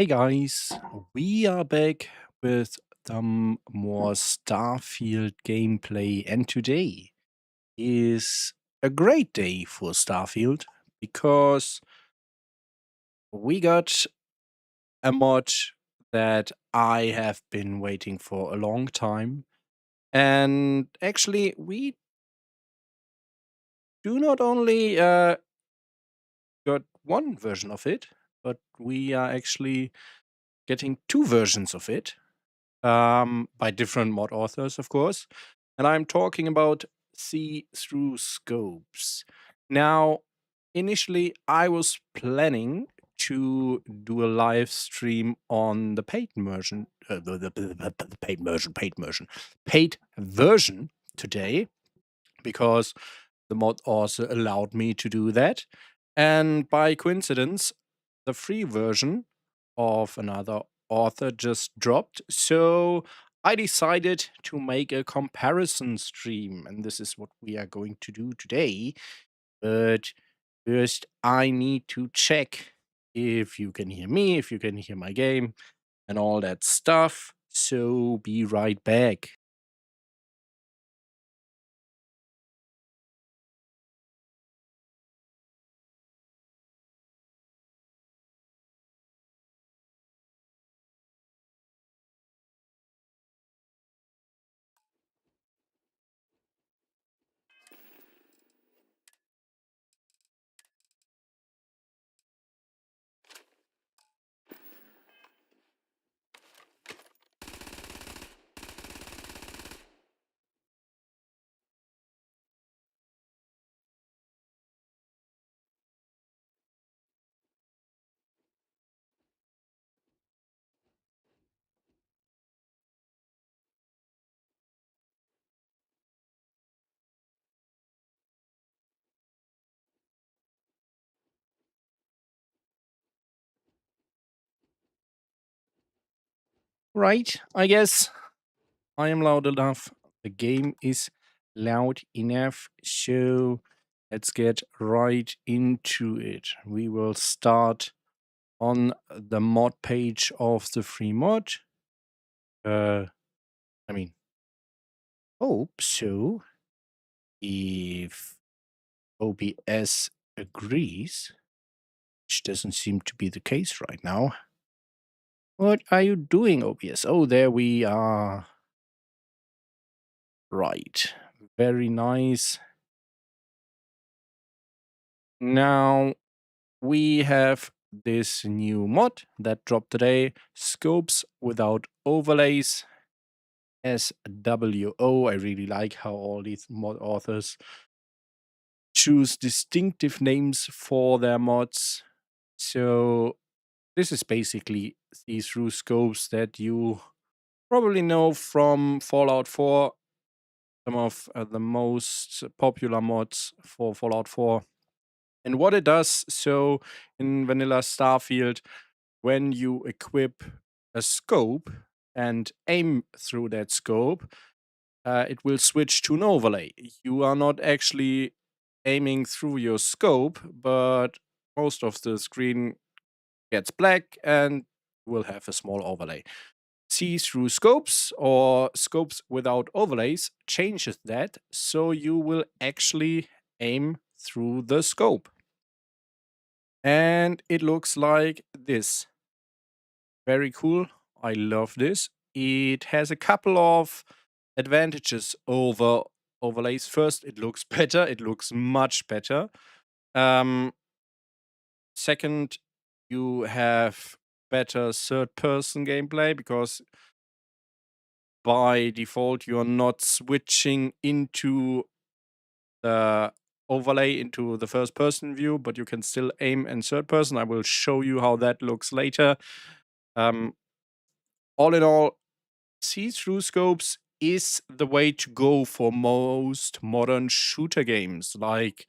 Hey guys, we are back with some more Starfield gameplay, and today is a great day for Starfield because we got a mod that I have been waiting for a long time. And actually, we do not only got one version of it, but we are actually getting two versions of it. By different mod authors, of course. And I'm talking about See Through Scopes. Now, initially, I was planning to do a live stream on the paid version, the paid version today, because the mod author allowed me to do that. And by coincidence, the free version of another author just dropped. So I decided to make a comparison stream, and this is what we are going to do today. But first, I need to check if you can hear me, if you can hear my game, and all that stuff. So be right back. Right, I guess I am loud enough. The game is loud enough. So let's get right into it. We will start on the mod page of the free mod. Uh, I mean, hope so. If OBS agrees, which doesn't seem to be the case right now. What are you doing, OBS? Oh, there we are. Right. Very nice. Now we have this new mod that dropped today, Scopes without overlays. SWO. I really like how all these mod authors choose distinctive names for their mods. So this is basically see-through scopes that you probably know from Fallout 4, some of the most popular mods for Fallout 4. And what it does, so in vanilla Starfield, when you equip a scope and aim through that scope, it will switch to an overlay. You are not actually aiming through your scope, but most of the screen gets black and will have a small overlay. See through scopes or scopes without overlays changes that, so you will actually aim through the scope. And it looks like this. Very cool. I love this. It has a couple of advantages over overlays. First, it looks better. It looks much better. Um, Second, you have better third-person gameplay because by default you're not switching into the overlay into the first-person view, but you can still aim in third person. I will show you how that looks later. Um, all in all, see-through scopes is the way to go for most modern shooter games. Like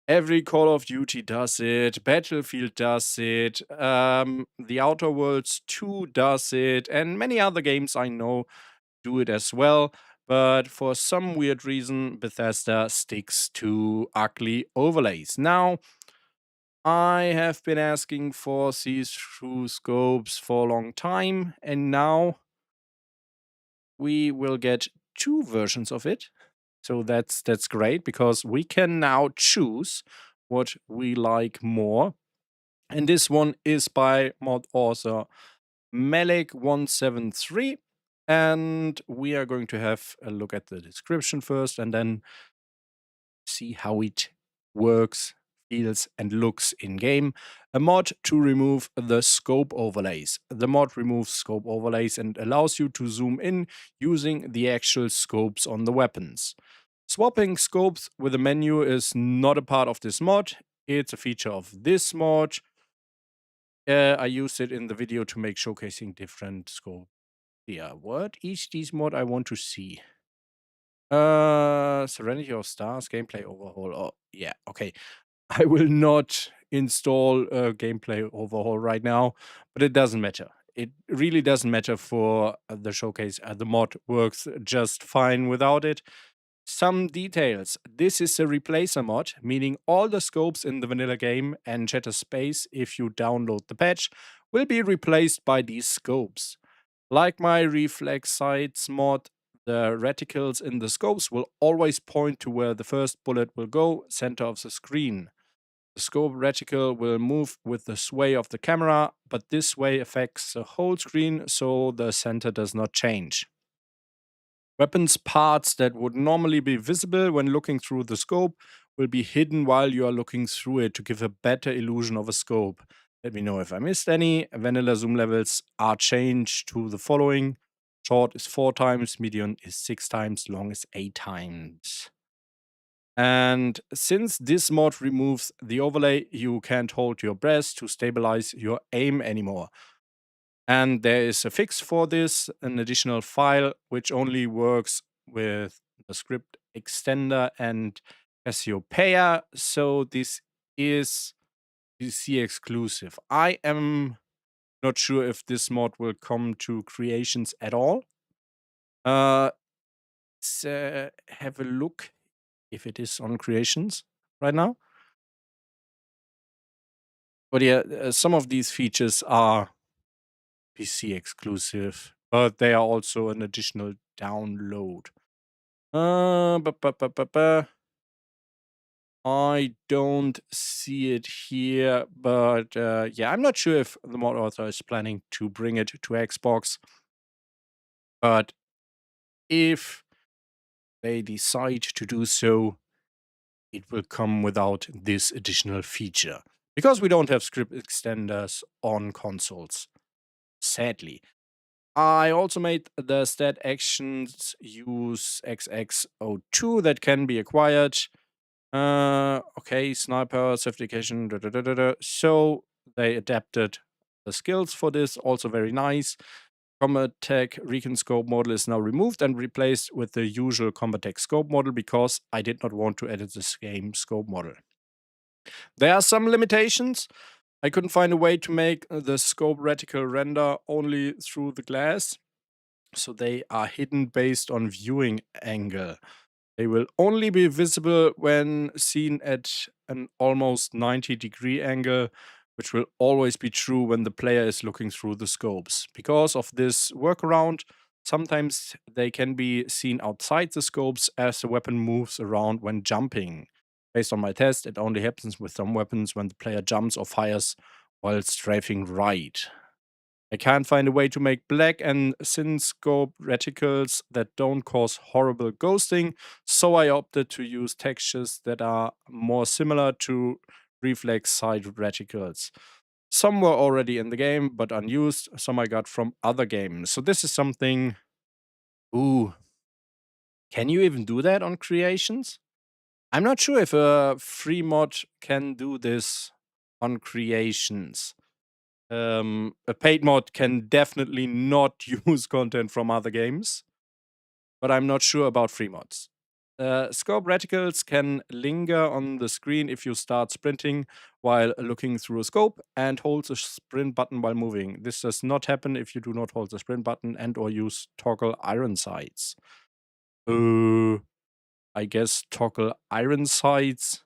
every Call of Duty does it, Battlefield does it, The Outer Worlds 2 does it, and many other games I know do it as well. But for some weird reason, Bethesda sticks to ugly overlays. Now, I have been asking for see-through scopes for a long time, and now we will get two versions of it. So that's great because we can now choose what we like more. And this one is by mod author Malik173. And we are going to have a look at the description first and then see how it works, feels, and looks in game. A mod to remove the scope overlays. The mod removes scope overlays and allows you to zoom in using the actual scopes on the weapons. Swapping scopes with a menu is not a part of this mod. It's a feature of this mod. I used it in the video to make showcasing different scope. Yeah, what is this mod I want to see? Serenity of Stars gameplay overhaul. Oh, yeah, okay. I will not install a gameplay overhaul right now, but it doesn't matter. It really doesn't matter for the showcase. The mod works just fine without it. Some details. This is a replacer mod, meaning all the scopes in the vanilla game and Chatter Space, if you download the patch, will be replaced by these scopes. Like my reflex sights mod, the reticles in the scopes will always point to where the first bullet will go, center of the screen. The scope reticle will move with the sway of the camera, but this sway affects the whole screen, so the center does not change. Weapons parts that would normally be visible when looking through the scope will be hidden while you are looking through it to give a better illusion of a scope. Let me know if I missed any. Vanilla zoom levels are changed to the following. Short is 4 times, medium is 6 times, long is 8 times. And since this mod removes the overlay, you can't hold your breath to stabilize your aim anymore. And there is a fix for this, an additional file which only works with the script extender and Cassiopeia. So this is PC exclusive. I am not sure if this mod will come to creations at all. Let's have a look if it is on creations right now. But yeah, some of these features are PC exclusive, but they are also an additional download. Ba. I don't see it here, but yeah, I'm not sure if the mod author is planning to bring it to Xbox. But if they decide to do so, it will come without this additional feature. Because we don't have script extenders on consoles, sadly. I also made the stat actions use XX02 that can be acquired. Okay, sniper certification. Da, da, da, da, da. So they adapted the skills for this. Also very nice. Combat Tech Recon Scope model is now removed and replaced with the usual Combat Tech Scope model because I did not want to edit this game scope model. There are some limitations. I couldn't find a way to make the scope reticle render only through the glass, so they are hidden based on viewing angle. They will only be visible when seen at an almost 90-degree angle, which will always be true when the player is looking through the scopes. Because of this workaround, sometimes they can be seen outside the scopes as the weapon moves around when jumping. Based on my test, it only happens with some weapons when the player jumps or fires while strafing right. I can't find a way to make black and thin scope reticles that don't cause horrible ghosting, so I opted to use textures that are more similar to reflex side reticles. Some were already in the game but unused, some I got from other games. So this is something. Ooh, can you even do that on creations? I'm not sure if a free mod can do this on creations. A paid mod can definitely not use content from other games, but I'm not sure about free mods. Scope reticles can linger on the screen if you start sprinting while looking through a scope and hold the sprint button while moving. This does not happen if you do not hold the sprint button and or use toggle iron sights. I guess toggle iron sights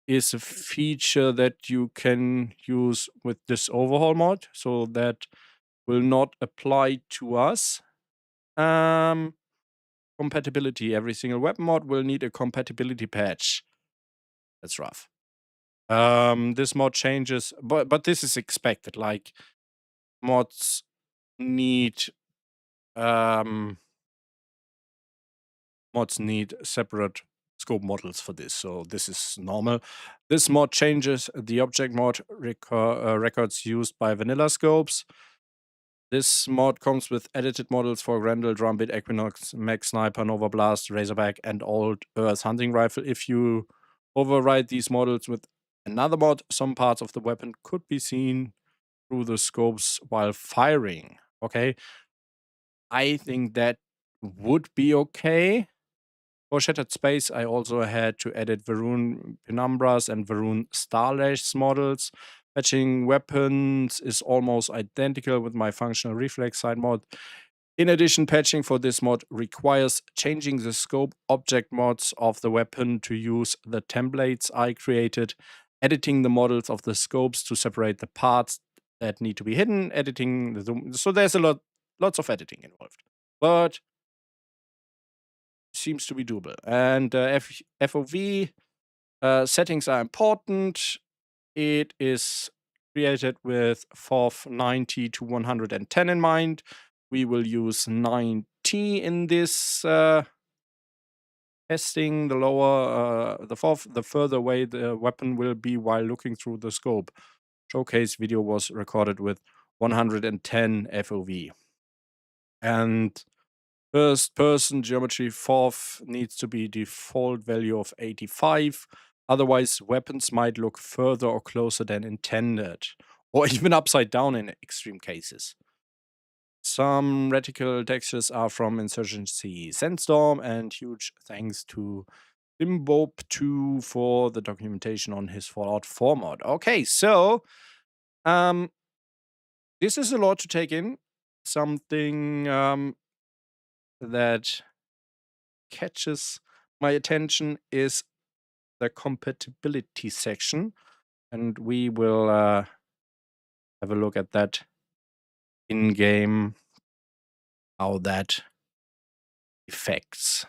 is a feature that you can use with this overhaul mod, so that will not apply to us. Compatibility. Every single weapon mod will need a compatibility patch. That's rough. This mod changes, but this is expected. Like, mods need separate scope models for this, so this is normal. This mod changes the object mod records used by vanilla scopes. This mod comes with edited models for Grendel, Drumbit, Equinox, Mech Sniper, Nova Blast, Razorback, and Old Earth Hunting Rifle. If you override these models with another mod, some parts of the weapon could be seen through the scopes while firing. Okay. I think that would be okay. For Shattered Space, I also had to edit Varun Penumbras and Varun Starlash models. Patching weapons is almost identical with my functional reflex side mod. In addition, patching for this mod requires changing the scope object mods of the weapon to use the templates I created, editing the models of the scopes to separate the parts that need to be hidden, editing the zoom. So there's lots of editing involved. But seems to be doable. And FOV settings are important. It is created with FOV 90 to 110 in mind. We will use 90 in this testing. The lower the FOV, the further away the weapon will be while looking through the scope. Showcase video was recorded with 110 FOV. And first person geometry FOV needs to be default value of 85. Otherwise, weapons might look further or closer than intended, or even upside down in extreme cases. Some reticle textures are from Insurgency Sandstorm, and huge thanks to Limbob2 for the documentation on his Fallout 4 mod. Okay, so this is a lot to take in. Something that catches my attention is the compatibility section, and we will have a look at that in game, how that affects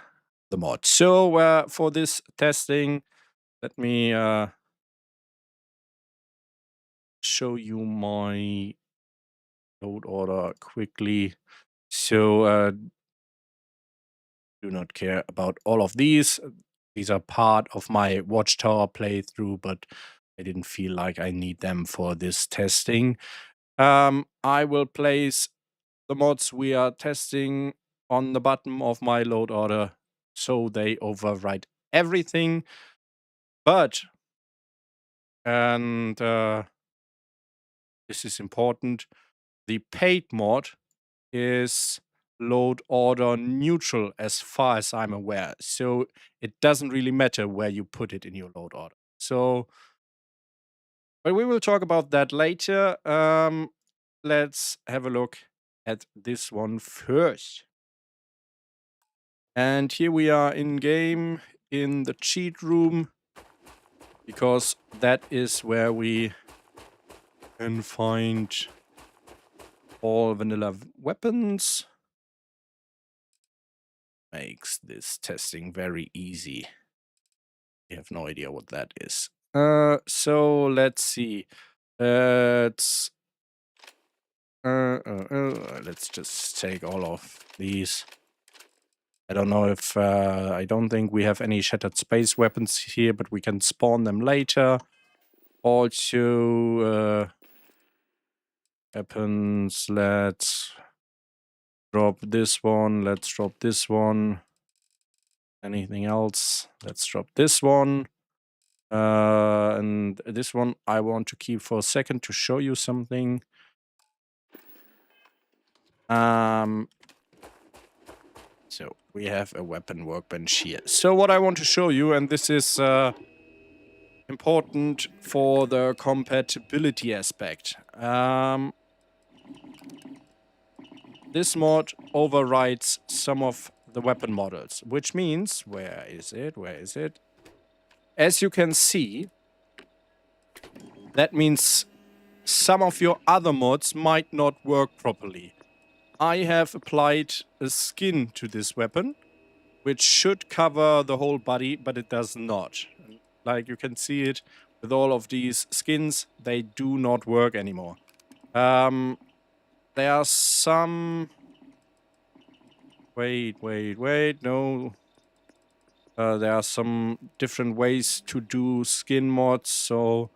the mod. So for this testing, let me show you my load order quickly. So do not care about all of these. These are part of my Watchtower playthrough, but I didn't feel like I need them for this testing. I will place the mods we are testing on the bottom of my load order so they override everything. But, and this is important, the paid mod is load order neutral as far as I'm aware. So it doesn't really matter where you put it in your load order. So, but we will talk about that later. Let's have a look at this one first. And here we are in game in the cheat room, because that is where we can find all vanilla weapons. Makes this testing very easy. I have no idea what that is. So let's see. Let's just take all of these. I don't know if I don't think we have any Shattered Space weapons here, but we can spawn them later. Also, weapons. Let's drop this one. Let's drop this one. Anything else? Let's drop this one. And this one I want to keep for a second to show you something. So we have a weapon workbench here. So what I want to show you, and this is important for the compatibility aspect. This mod overrides some of the weapon models, which means, where is it? As you can see, that means some of your other mods might not work properly. I have applied a skin to this weapon, which should cover the whole body, but it does not. Like you can see it with all of these skins, they do not work anymore. There are some... Wait, no. There are some different ways to do skin mods, so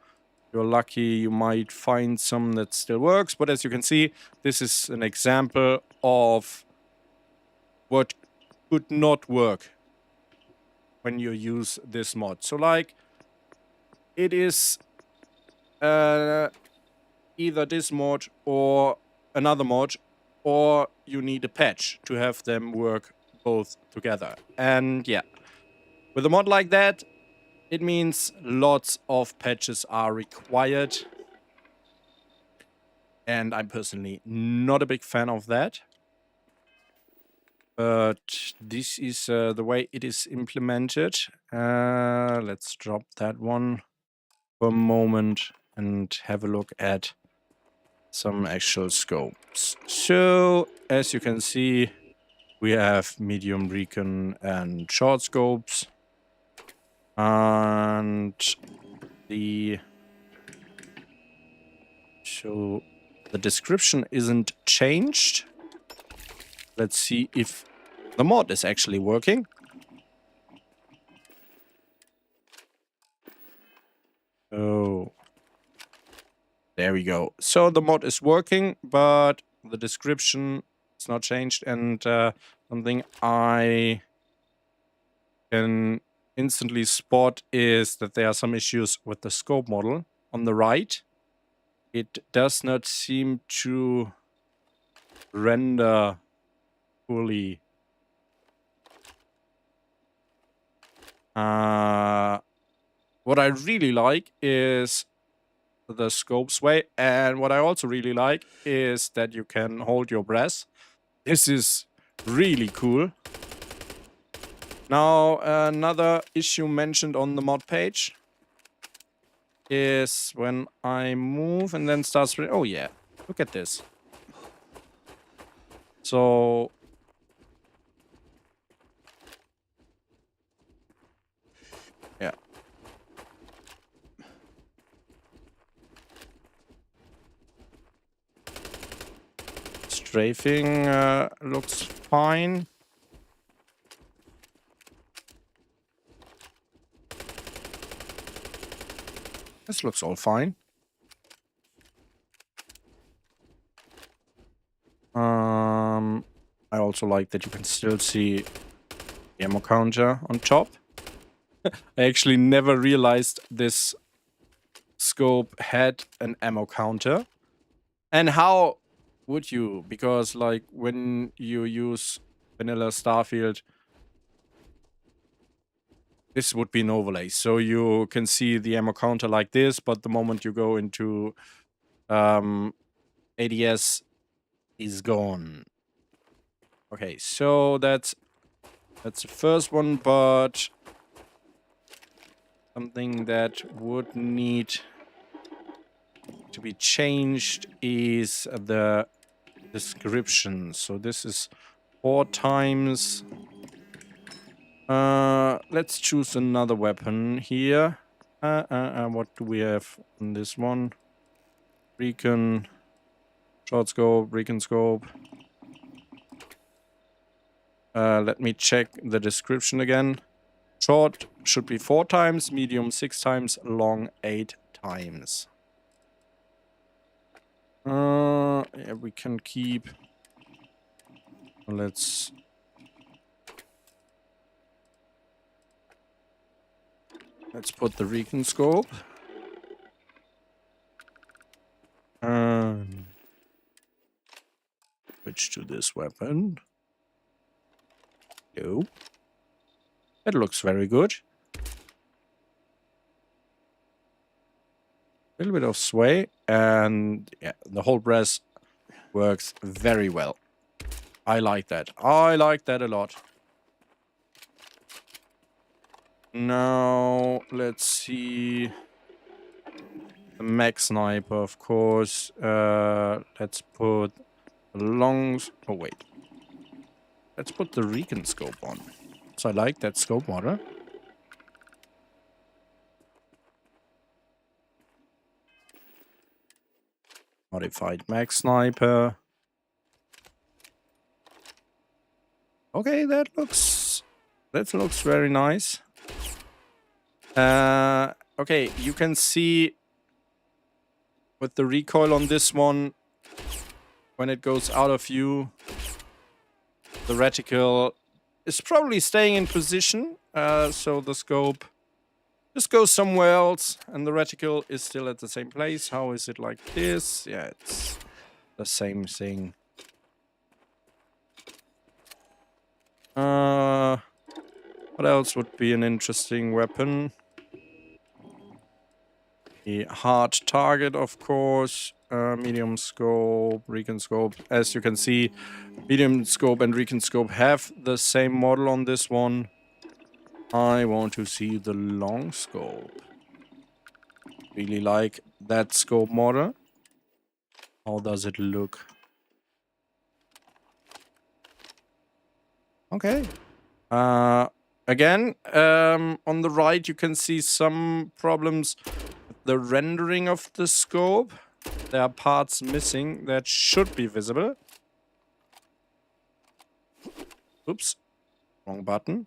you're lucky you might find some that still works. But as you can see, this is an example of what could not work when you use this mod. So like, it is either this mod or another mod, or you need a patch to have them work both together. And yeah, with a mod like that, it means lots of patches are required. And I'm personally not a big fan of that. But this is the way it is implemented. Let's drop that one for a moment and have a look at some actual scopes. So, as you can see, we have medium, recon, and short scopes. And so the description isn't changed. Let's see if the mod is actually working. Oh, there we go. So the mod is working, but the description is not changed. And something I can instantly spot is that there are some issues with the scope model on the right. It does not seem to render fully. What I really like is the scopes way, and what I also really like is that you can hold your breath. This is really cool. Now, another issue mentioned on the mod page is when I move and then starts... Oh yeah, look at this. So... yeah. Strafing looks fine. This looks all fine. I also like that you can still see the ammo counter on top. I actually never realized this scope had an ammo counter. And how would you? Because like when you use vanilla Starfield, this would be an overlay. So you can see the ammo counter like this, but the moment you go into ADS, is gone. Okay, so that's the first one, but something that would need to be changed is the description. So this is 4 times. Let's choose another weapon here. What do we have on this one? Recon, short scope, recon scope. Let me check the description again. Short should be 4 times, medium 6 times, long 8 times. Yeah, we can keep... Let's put the recon scope. Switch to this weapon. No. It looks very good. A little bit of sway, and yeah, the whole press works very well. I like that. I like that a lot. Now, let's see. The Mag Sniper, of course. Let's put the oh wait. Let's put the Recon scope on. So I like that scope model. Modified Mag Sniper. Okay, that looks very nice. Okay, you can see with the recoil on this one, when it goes out of view, the reticle is probably staying in position. So the scope just goes somewhere else, and the reticle is still at the same place. How is it like this? Yeah, it's the same thing. What else would be an interesting weapon? A hard target, of course. Medium scope, recon scope. As you can see, medium scope and recon scope have the same model on this one. I want to see the long scope. Really like that scope model. How does it look? Okay. Again, on the right, you can see some problems with the rendering of the scope. There are parts missing that should be visible. Oops. Wrong button.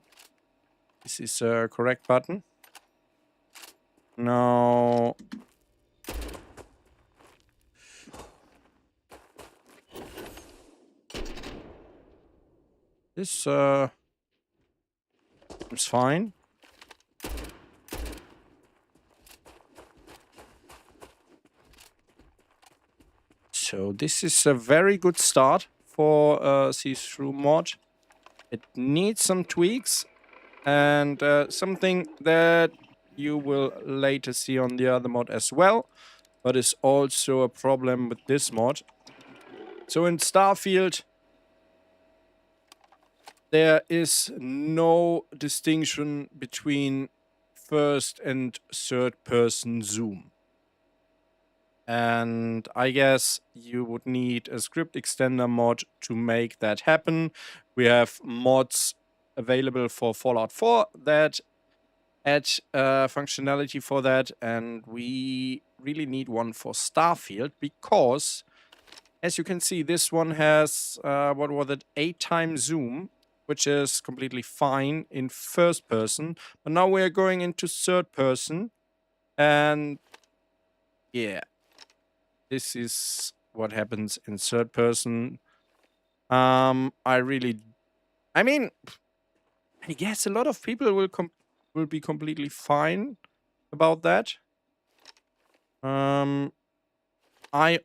This is a correct button. Now... This, seems fine. So this is a very good start for a see-through mod. It needs some tweaks and something that you will later see on the other mod as well, but is also a problem with this mod. So in Starfield, there is no distinction between first and third person zoom. And I guess you would need a script extender mod to make that happen. We have mods available for Fallout 4 that add functionality for that, and we really need one for Starfield because, as you can see, this one has, what was it, 8x zoom, which is completely fine in first person. But now we're going into third person, and yeah. This is what happens in third person. I mean, I guess a lot of people will be completely fine about that. I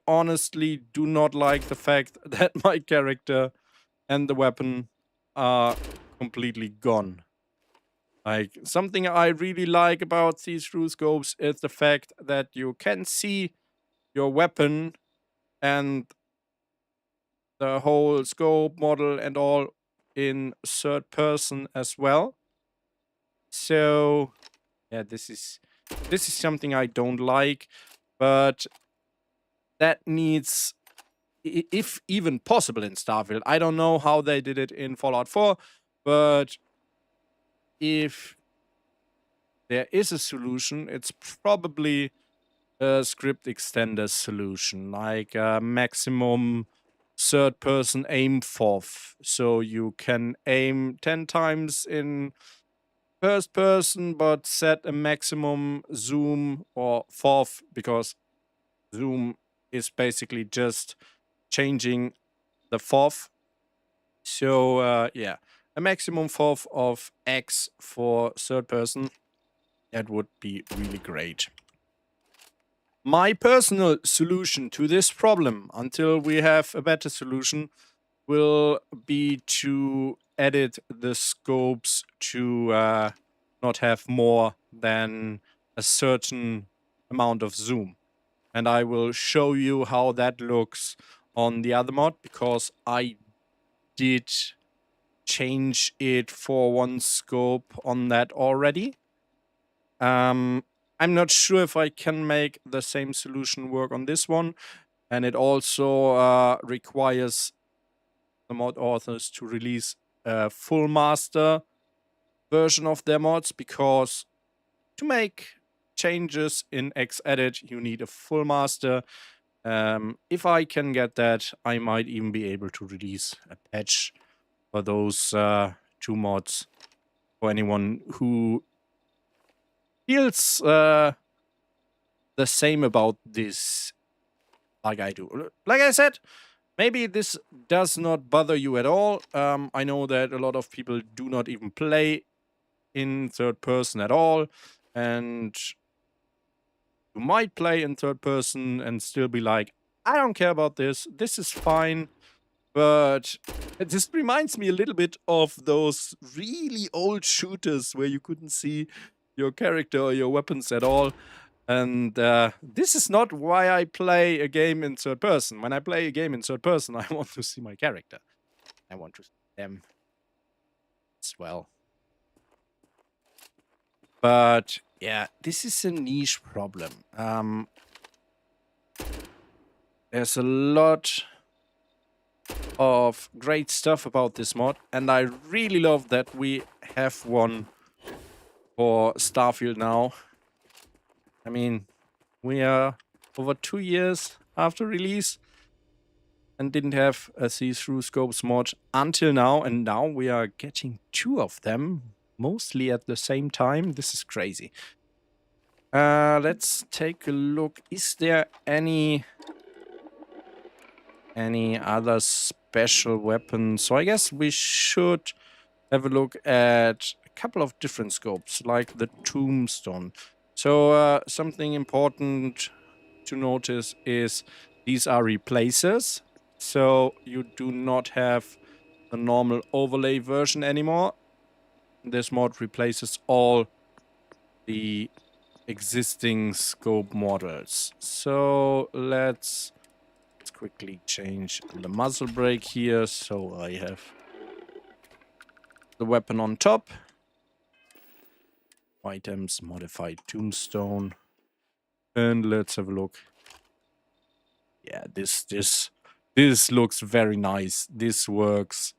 honestly do not like the fact that my character and the weapon are completely gone. Like, something I really like about these through scopes is the fact that you can see your weapon and the whole scope model and all in third person as well. So yeah, this is something I don't like, but that needs, if even possible, in Starfield. I don't know how they did it in Fallout 4, but if there is a solution, it's probably a script extender solution, like a maximum third person aim FOV. So you can aim 10 times in first person, but set a maximum zoom or FOV, because zoom is basically just changing the FOV. So yeah, a maximum FOV of X for third person. That would be really great. My personal solution to this problem, until we have a better solution, will be to edit the scopes to not have more than a certain amount of zoom. And I will show you how that looks on the other mod, because I did change it for one scope on that already. I'm not sure if I can make the same solution work on this one. And it also requires the mod authors to release a full master version of their mods, because to make changes in Xedit, you need a full master. If I can get that, I might even be able to release a patch for those two mods for anyone who feels the same about this like I do. Like I said, maybe this does not bother you at all. I know that a lot of people do not even play in third person at all, and you might play in third person and still be like, I don't care about this. This is fine. But it just reminds me a little bit of those really old shooters where you couldn't see your character or your weapons at all. And this is not why I play a game in third person. When I play a game in third person, I want to see my character. I want to see them as well. But yeah, this is a niche problem. There's a lot of great stuff about this mod, and I really love that we have one for Starfield now. I mean, we are over 2 years after release and didn't have a see-through scopes mod until now, and now we are getting 2 of them, mostly at the same time. This is crazy. Let's take a look. Is there any other special weapons? So I guess we should have a look at a couple of different scopes, like the tombstone. So something important to notice is these are replacers. So you do not have the normal overlay version anymore. This mod replaces all the existing scope models. So let's quickly change the muzzle brake here, so I have the weapon on top. Items, modified tombstone. And let's have a look. Yeah, this looks very nice. This works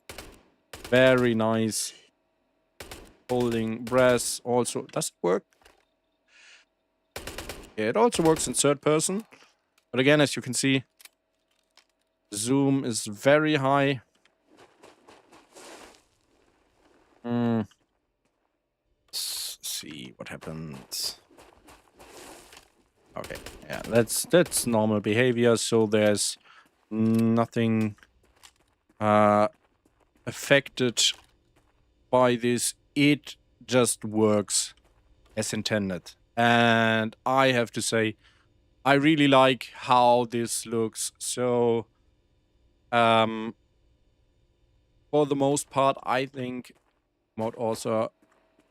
very nice. Holding brass also does work. Yeah, it also works in third person. But again, as you can see, zoom is very high. Let's see what happens. Okay, yeah, that's normal behavior, so there's nothing affected by this. It just works as intended. And I have to say, I really like how this looks. So, for the most part, I think mod author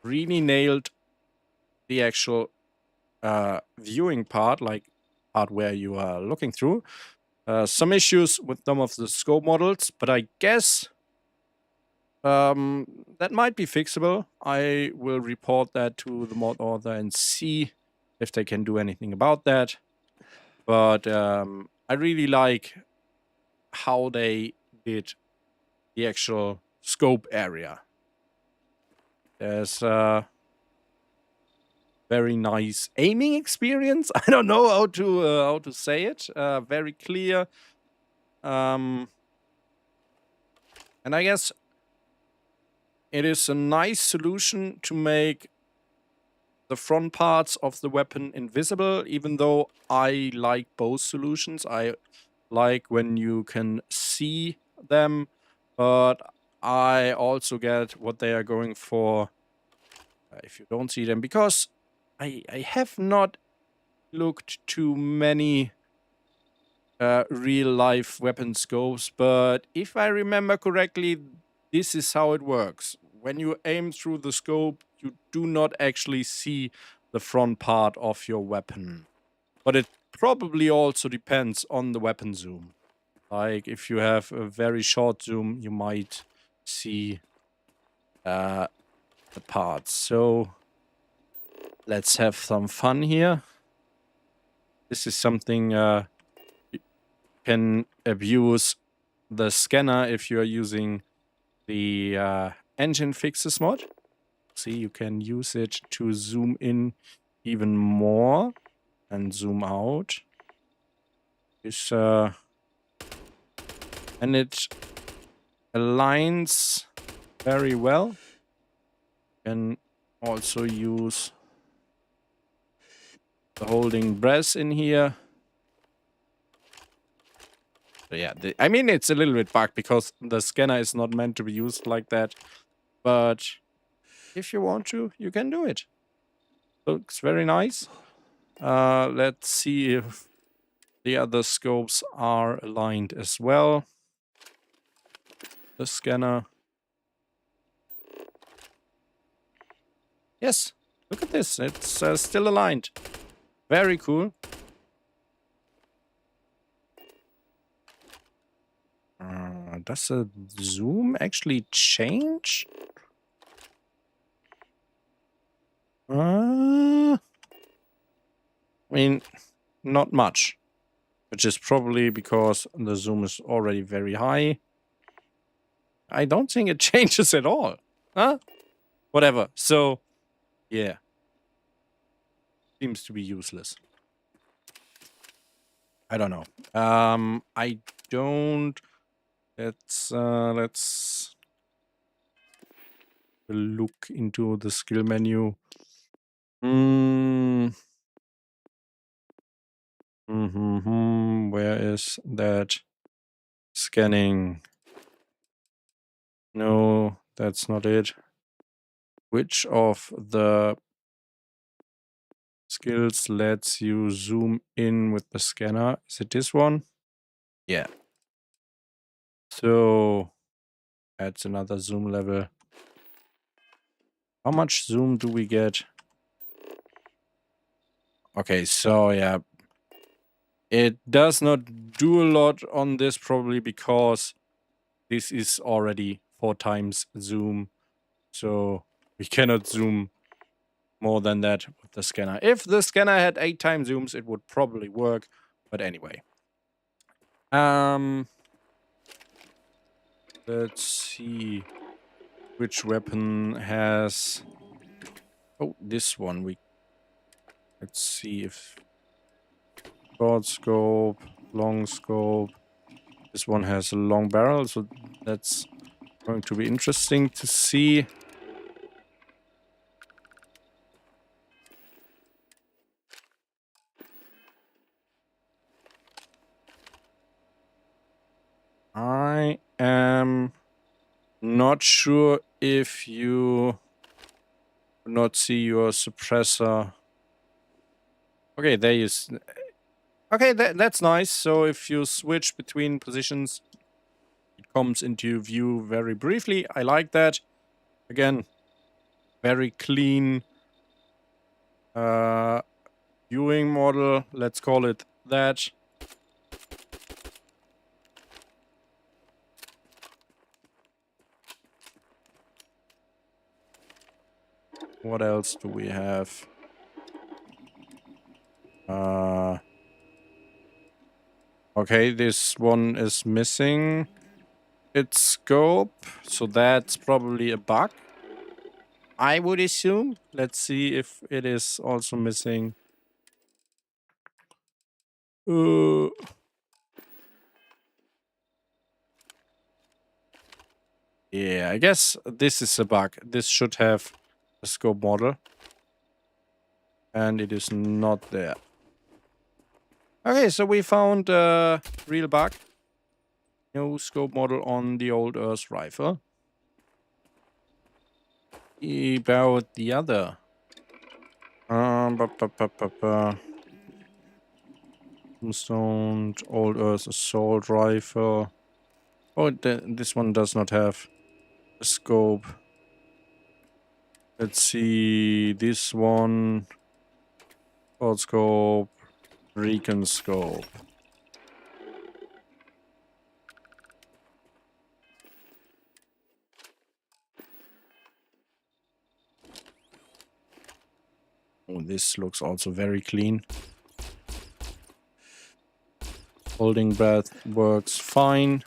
really nailed the actual viewing part, like part where you are looking through. Some issues with some of the scope models, but I guess that might be fixable. I will report that to the mod author and see if they can do anything about that. But I really like how they did the actual scope area. There's a very nice aiming experience. I don't know how to say it. Very clear. And I guess it is a nice solution to make the front parts of the weapon invisible, even though I like both solutions. I like when you can see them, but I also get what they are going for if you don't see them, because I have not looked to many real life weapon scopes, but if I remember correctly, this is how it works. When you aim through the scope, you do not actually see the front part of your weapon. But it probably also depends on the weapon zoom. Like, if you have a very short zoom, you might see the parts. So let's have some fun here. This is something you can abuse the scanner if you are using the engine fixes mod. See, you can use it to zoom in even more and zoom out. And it aligns very well. You can also use the holding breath in here. So yeah, I mean, it's a little bit bugged because the scanner is not meant to be used like that. But if you want to, you can do it. Looks very nice. Let's see if the other scopes are aligned as well. The scanner. Yes, look at this. It's still aligned. Very cool. Does the zoom actually change? I mean, not much. Which is probably because the zoom is already very high. I don't think it changes at all. Huh? Whatever. So, yeah. Seems to be useless. I don't know. I don't... Let's look into the skill menu. Where is that? Scanning. No, that's not it. Which of the skills lets you zoom in with the scanner? Is it this one? Yeah. So that's another zoom level. How much zoom do we get? Okay, so yeah. It does not do a lot on this, probably because this is already 4 times zoom. So we cannot zoom more than that with the scanner. If the scanner had 8 times zooms, it would probably work. But anyway. Let's see which weapon has... Oh, this one. Let's see if... Short scope, long scope. This one has a long barrel, so that's going to be interesting to see. I am not sure if you not see your suppressor. Okay, there you... Okay, that's nice. So if you switch between positions, it comes into view very briefly. I like that. Again, very clean viewing model. Let's call it that. What else do we have? Okay, this one is missing its scope, so that's probably a bug, I would assume. Let's see if it is also missing. Yeah, I guess this is a bug. This should have a scope model. And it is not there. Okay, so we found a real bug. No scope model on the old Earth rifle. About the other. Tombstone, old Earth assault rifle. Oh, this one does not have a scope. Let's see, this one. Short scope, recon scope. Oh, this looks also very clean. Holding breath works fine.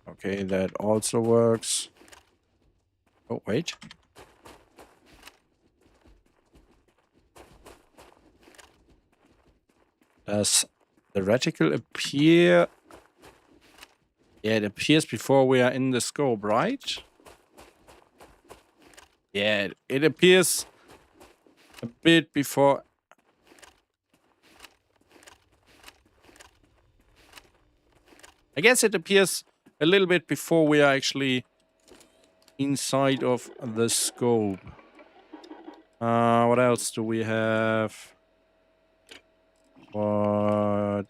Okay, that also works. Oh, wait. Does the reticle appear? Yeah, it appears before we are in the scope, right? Yeah, it appears a bit before. I guess it appears a little bit before we are actually inside of the scope. What else do we have? What?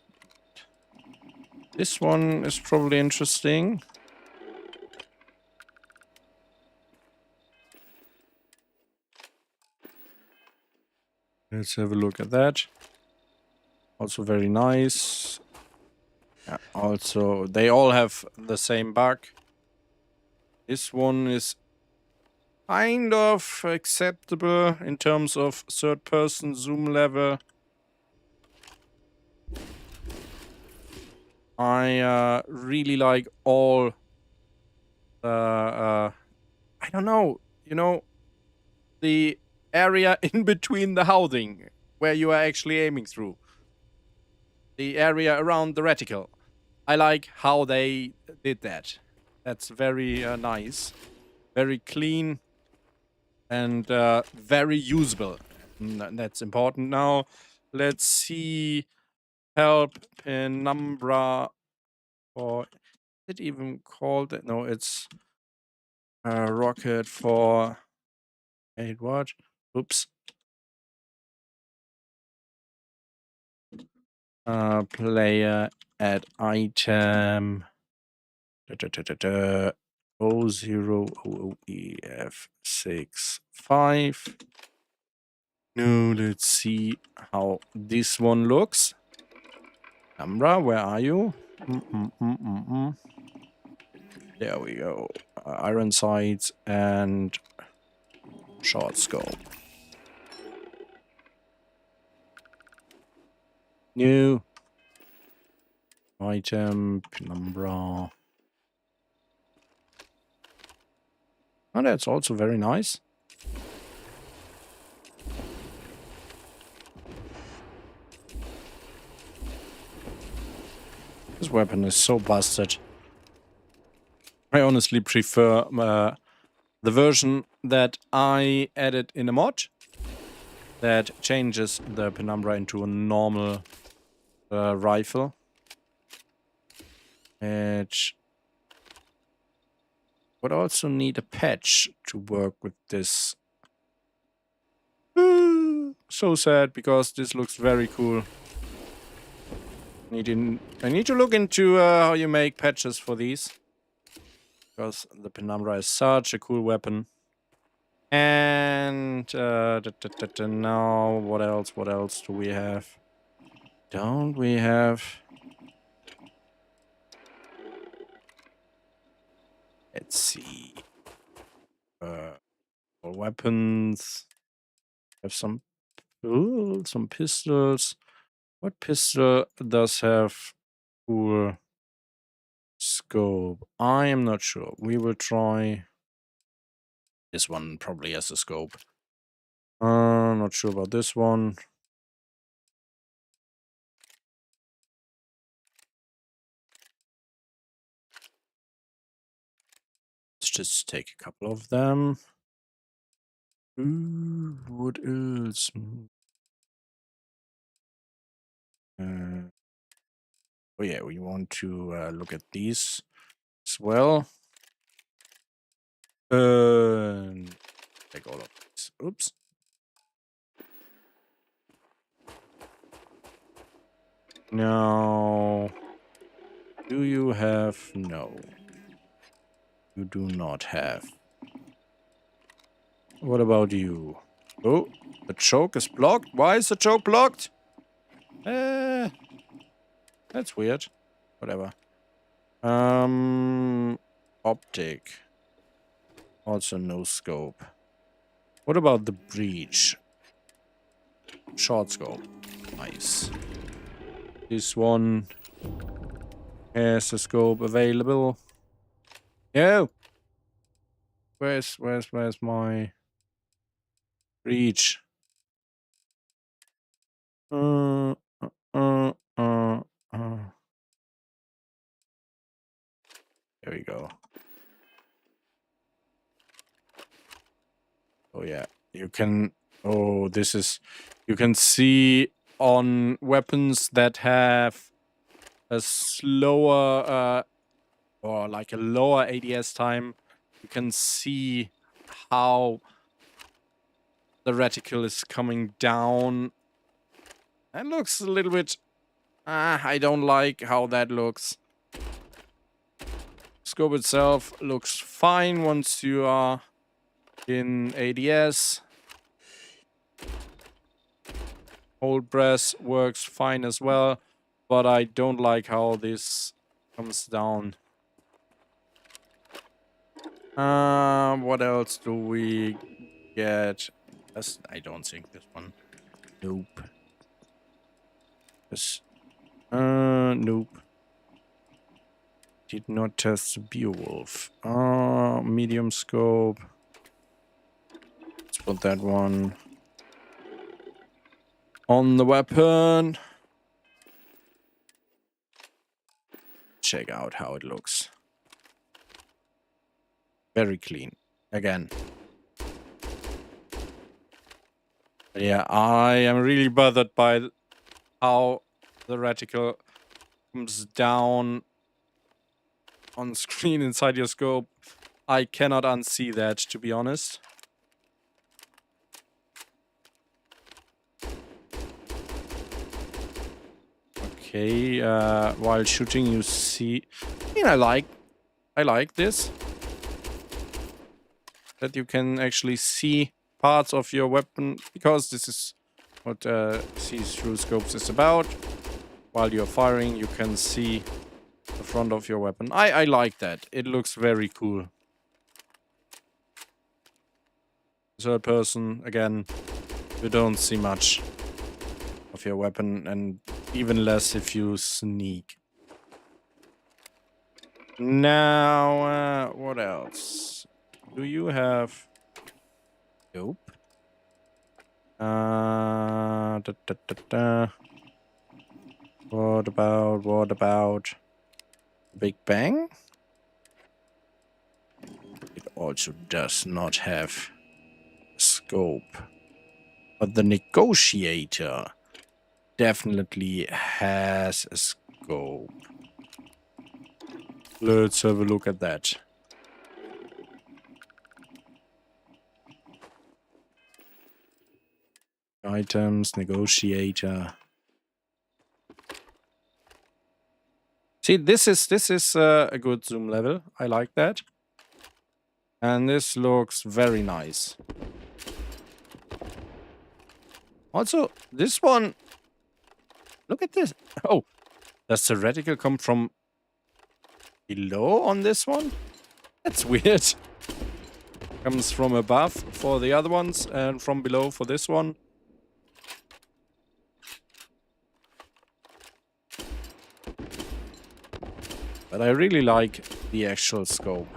This one is probably interesting. Let's have a look at that. Also very nice. Yeah, also, they all have the same bug. This one is kind of acceptable in terms of third-person zoom level. I really like all the, I don't know, the area in between the housing where you are actually aiming through. The area around the reticle. I like how they did that. That's very nice. Very clean and very usable. That's important. Now, let's see. Help penumbra. Or is it even called? No, it's a rocket for. Wait, what? Oops. Player at item. 00OOEF65. Now let's see how this one looks. Penumbra, where are you? There we go. Iron sights and short scope. New item, penumbra. Oh, that's also very nice. This weapon is so busted. I honestly prefer the version that I added in a mod that changes the penumbra into a normal rifle. It would also need a patch to work with this. So sad, because this looks very cool. I need to look into how you make patches for these. Because the penumbra is such a cool weapon. And now, what else? What else do we have? Don't we have... Let's see. Weapons. Have some pistols. What pistol does have cool scope? I am not sure. We will try this one, probably has a scope. Not sure about this one. Let's just take a couple of them. What else? Oh yeah, we want to look at these as well. Take all of these. Oops. Now, do you have? No. You do not have. What about you? Oh, the choke is blocked. Why is the choke blocked? That's weird. Whatever. Optic. Also no scope. What about the breach? Short scope. Nice. This one has a scope available. No! Where's my breach? Uh, uh, uh, uh. There we go. Oh yeah, you can. Oh, this is. You can see on weapons that have a slower or like a lower ADS time. You can see how the reticle is coming down. That looks a little bit. I don't like how that looks. Scope itself looks fine once you are in ADS. Hold press works fine as well, but I don't like how this comes down. What else do we get? I don't think this one. Nope. This. Nope. Did not test the Beowulf. Medium scope. Let's put that one on the weapon. Check out how it looks. Very clean. Again. Yeah, I am really bothered by how the reticle comes down on screen inside your scope. I cannot unsee that, to be honest. Okay, while shooting you see... I mean, I like this. That you can actually see parts of your weapon, because this is what see-through scopes is about. While you're firing, you can see the front of your weapon. I like that. It looks very cool. Third person, again, you don't see much of your weapon, and even less if you sneak. Now, what else? Do you have... Nope. What about Big Bang? It also does not have a scope. But the Negotiator definitely has a scope. Let's have a look at that. Items, Negotiator. See, this is a good zoom level. I like that. And this looks very nice. Also, this one... Look at this. Oh, does the reticle come from below on this one? That's weird. Comes from above for the other ones and from below for this one. But I really like the actual scope.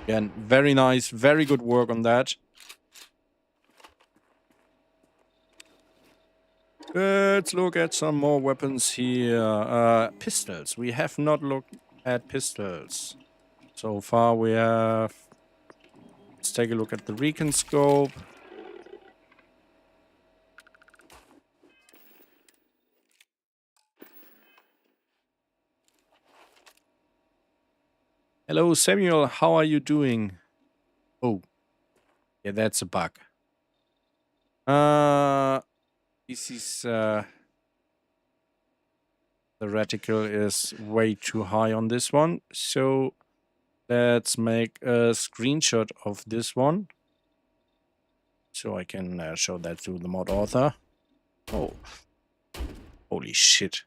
Again, very nice, very good work on that. Let's look at some more weapons here. Pistols. We have not looked at pistols. So far we have... Let's take a look at the recon scope. Hello, Samuel. How are you doing? Oh. Yeah, that's a bug. This is... the reticle is way too high on this one. So let's make a screenshot of this one. So I can show that to the mod author. Oh. Holy shit.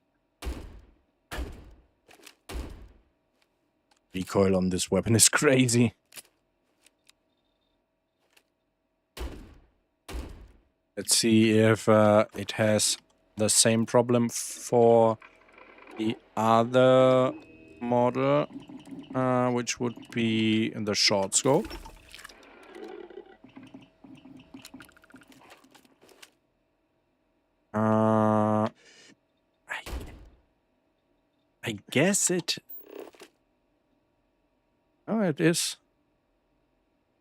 recoil on this weapon is crazy. Let's see if it has the same problem for the other model, which would be in the short scope. I guess it... Oh, it is.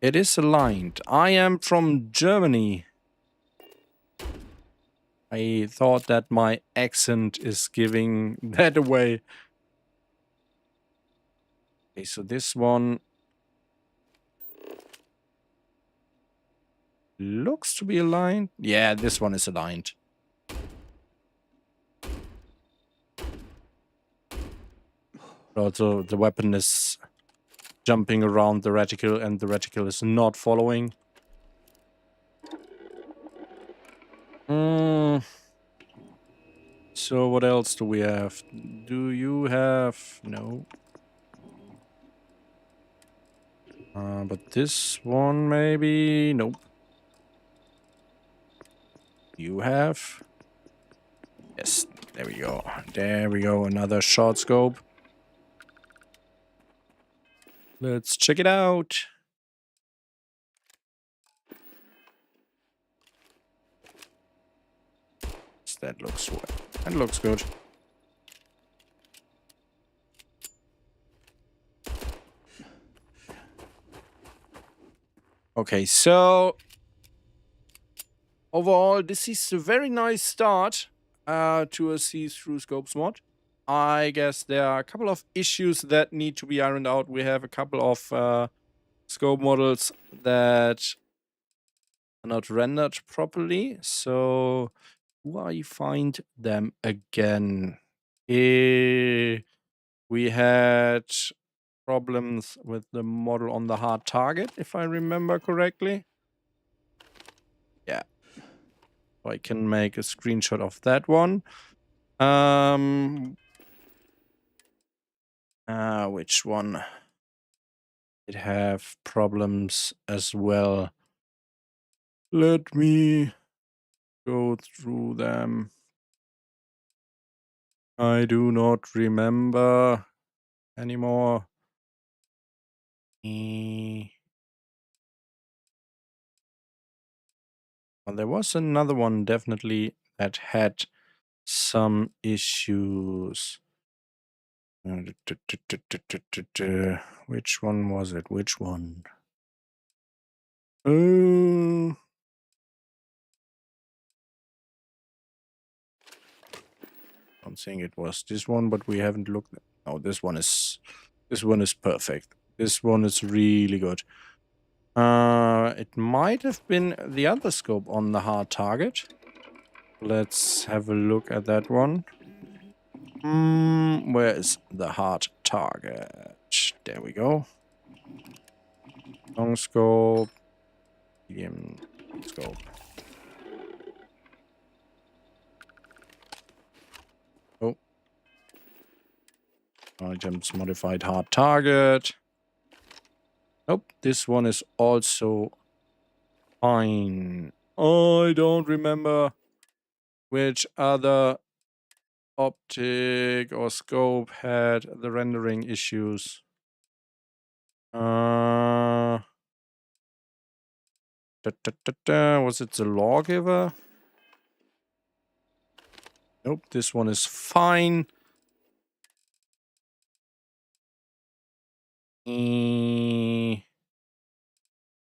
It is aligned. I am from Germany. I thought that my accent is giving that away. Okay, so this one looks to be aligned. Yeah, this one is aligned. Also, the weapon is jumping around the reticle and the reticle is not following. So what else do we have? Do you have... No. But this one maybe... Nope. You have... Yes, there we go. There we go, another short scope. Let's check it out. That looks good. Okay, so overall, this is a very nice start to a see-through scopes mod. I guess there are a couple of issues that need to be ironed out. We have a couple of scope models that are not rendered properly. So do I find them again? We had problems with the model on the hard target, if I remember correctly. Yeah. So I can make a screenshot of that one. Which one? It have problems as well. Let me go through them. I do not remember anymore. Well, there was another one definitely that had some issues. Which one was it? Which one? I'm saying it was this one, but we haven't looked. Oh, this one is perfect. This one is really good. It might have been the other scope on the hard target. Let's have a look at that one. Where is the hard target? There we go. Long scope, medium scope. Oh. Items modified hard target. Nope, this one is also fine. I don't remember which other optic or scope had the rendering issues. Was it the lawgiver? Nope, this one is fine.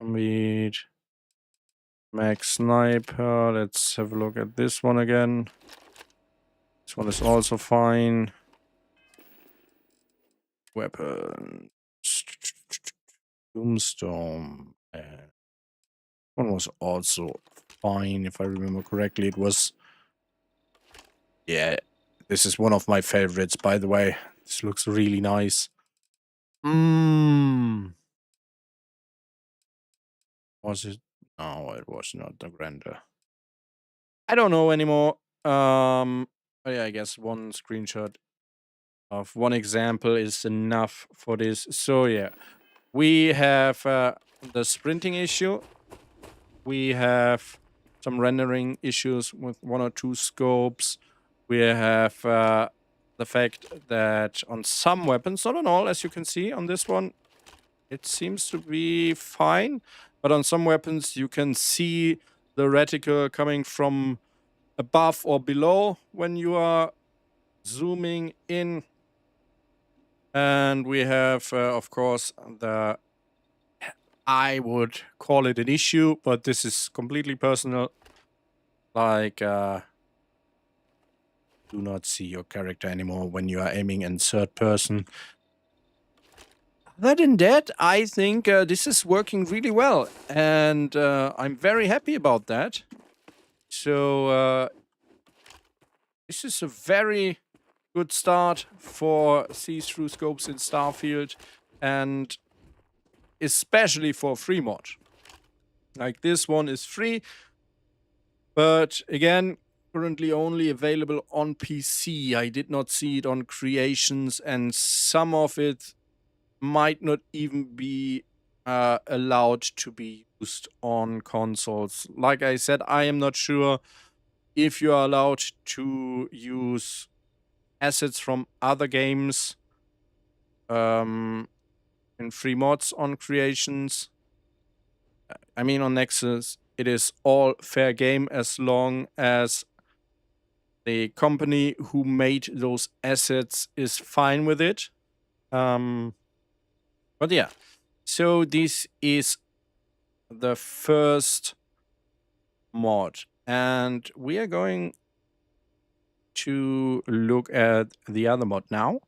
Meet Max Sniper. Let's have a look at this one again. This one is also fine. Weapons. Tombstone. One was also fine, if I remember correctly. It was... Yeah, this is one of my favorites, by the way. This looks really nice. Was it? No, it was not the Grandeur. I don't know anymore. Oh yeah, I guess one screenshot of one example is enough for this. So yeah, we have the sprinting issue. We have some rendering issues with one or two scopes. We have the fact that on some weapons, not on all, as you can see on this one, it seems to be fine. But on some weapons, you can see the reticle coming from above or below when you are zooming in. And we have, of course, the, I would call it an issue, but this is completely personal. Like, do not see your character anymore when you are aiming in third person. Other than that, I think this is working really well, and I'm very happy about that. So this is a very good start for see-through scopes in Starfield, and especially for free mod. Like this one is free, but again, currently only available on PC. I did not see it on Creations, and some of it might not even be allowed to be used on consoles. Like I said, I am not sure if you are allowed to use assets from other games in free mods on Creations. I mean, on Nexus, it is all fair game as long as the company who made those assets is fine with it. But yeah, so this is the first mod, and we are going to look at the other mod now,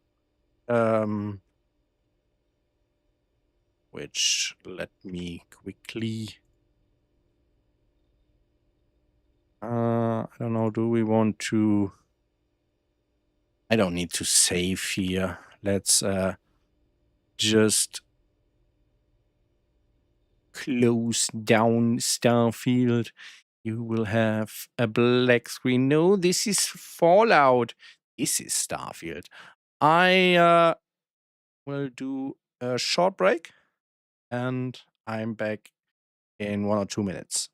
which let me quickly. I don't know. Do we want to? I don't need to save here. Let's just close down Starfield. You will have a black screen. No, this is Fallout. This is Starfield. I will do a short break, and I'm back in 1 or 2 minutes.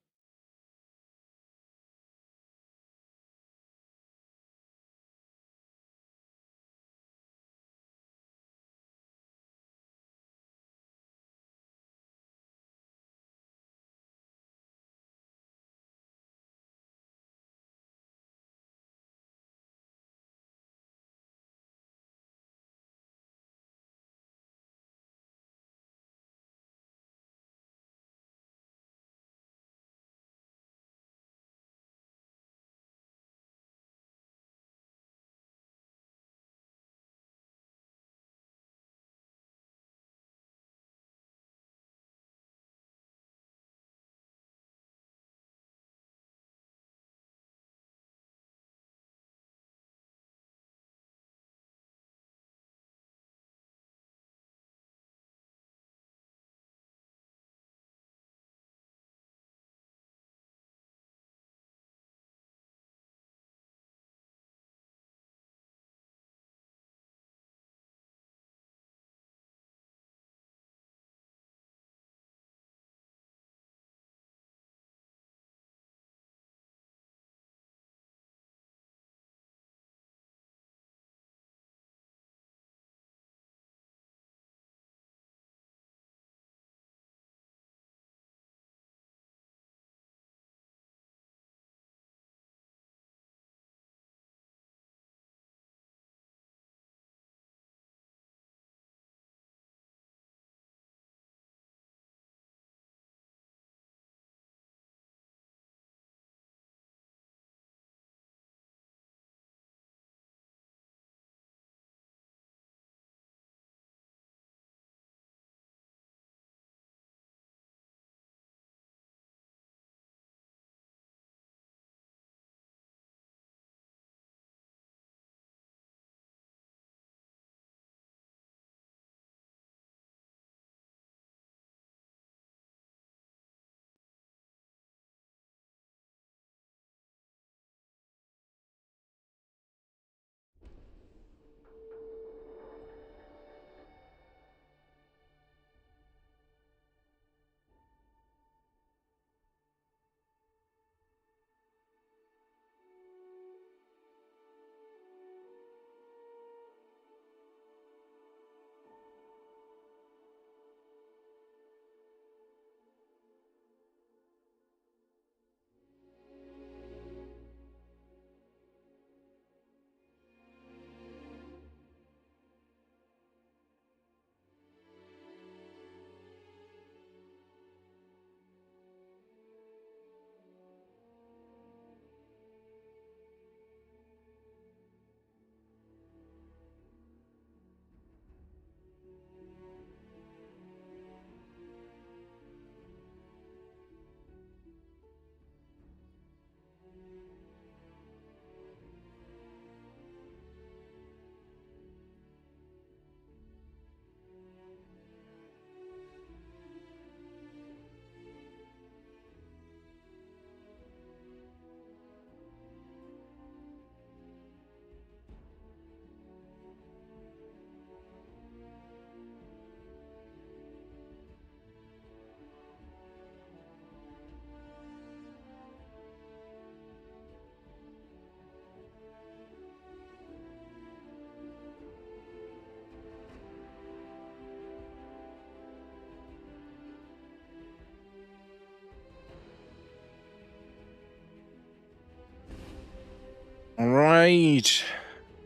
Alright,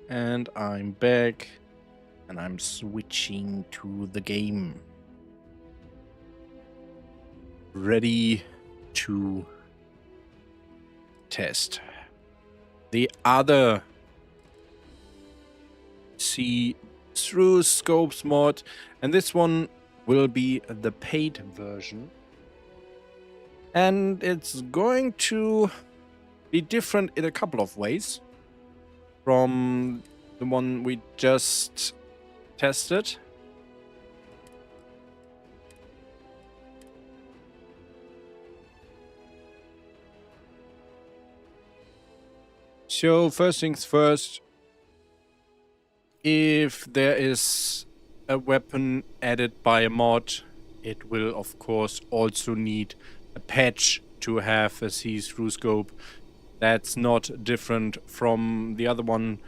and I'm back, and I'm switching to the game. Ready to test the other see-through scopes mod, and this one will be the paid version. And it's going to be different in a couple of ways from the one we just tested. So first things first, if there is a weapon added by a mod, it will of course also need a patch to have a see-through scope. That's not different from the other one.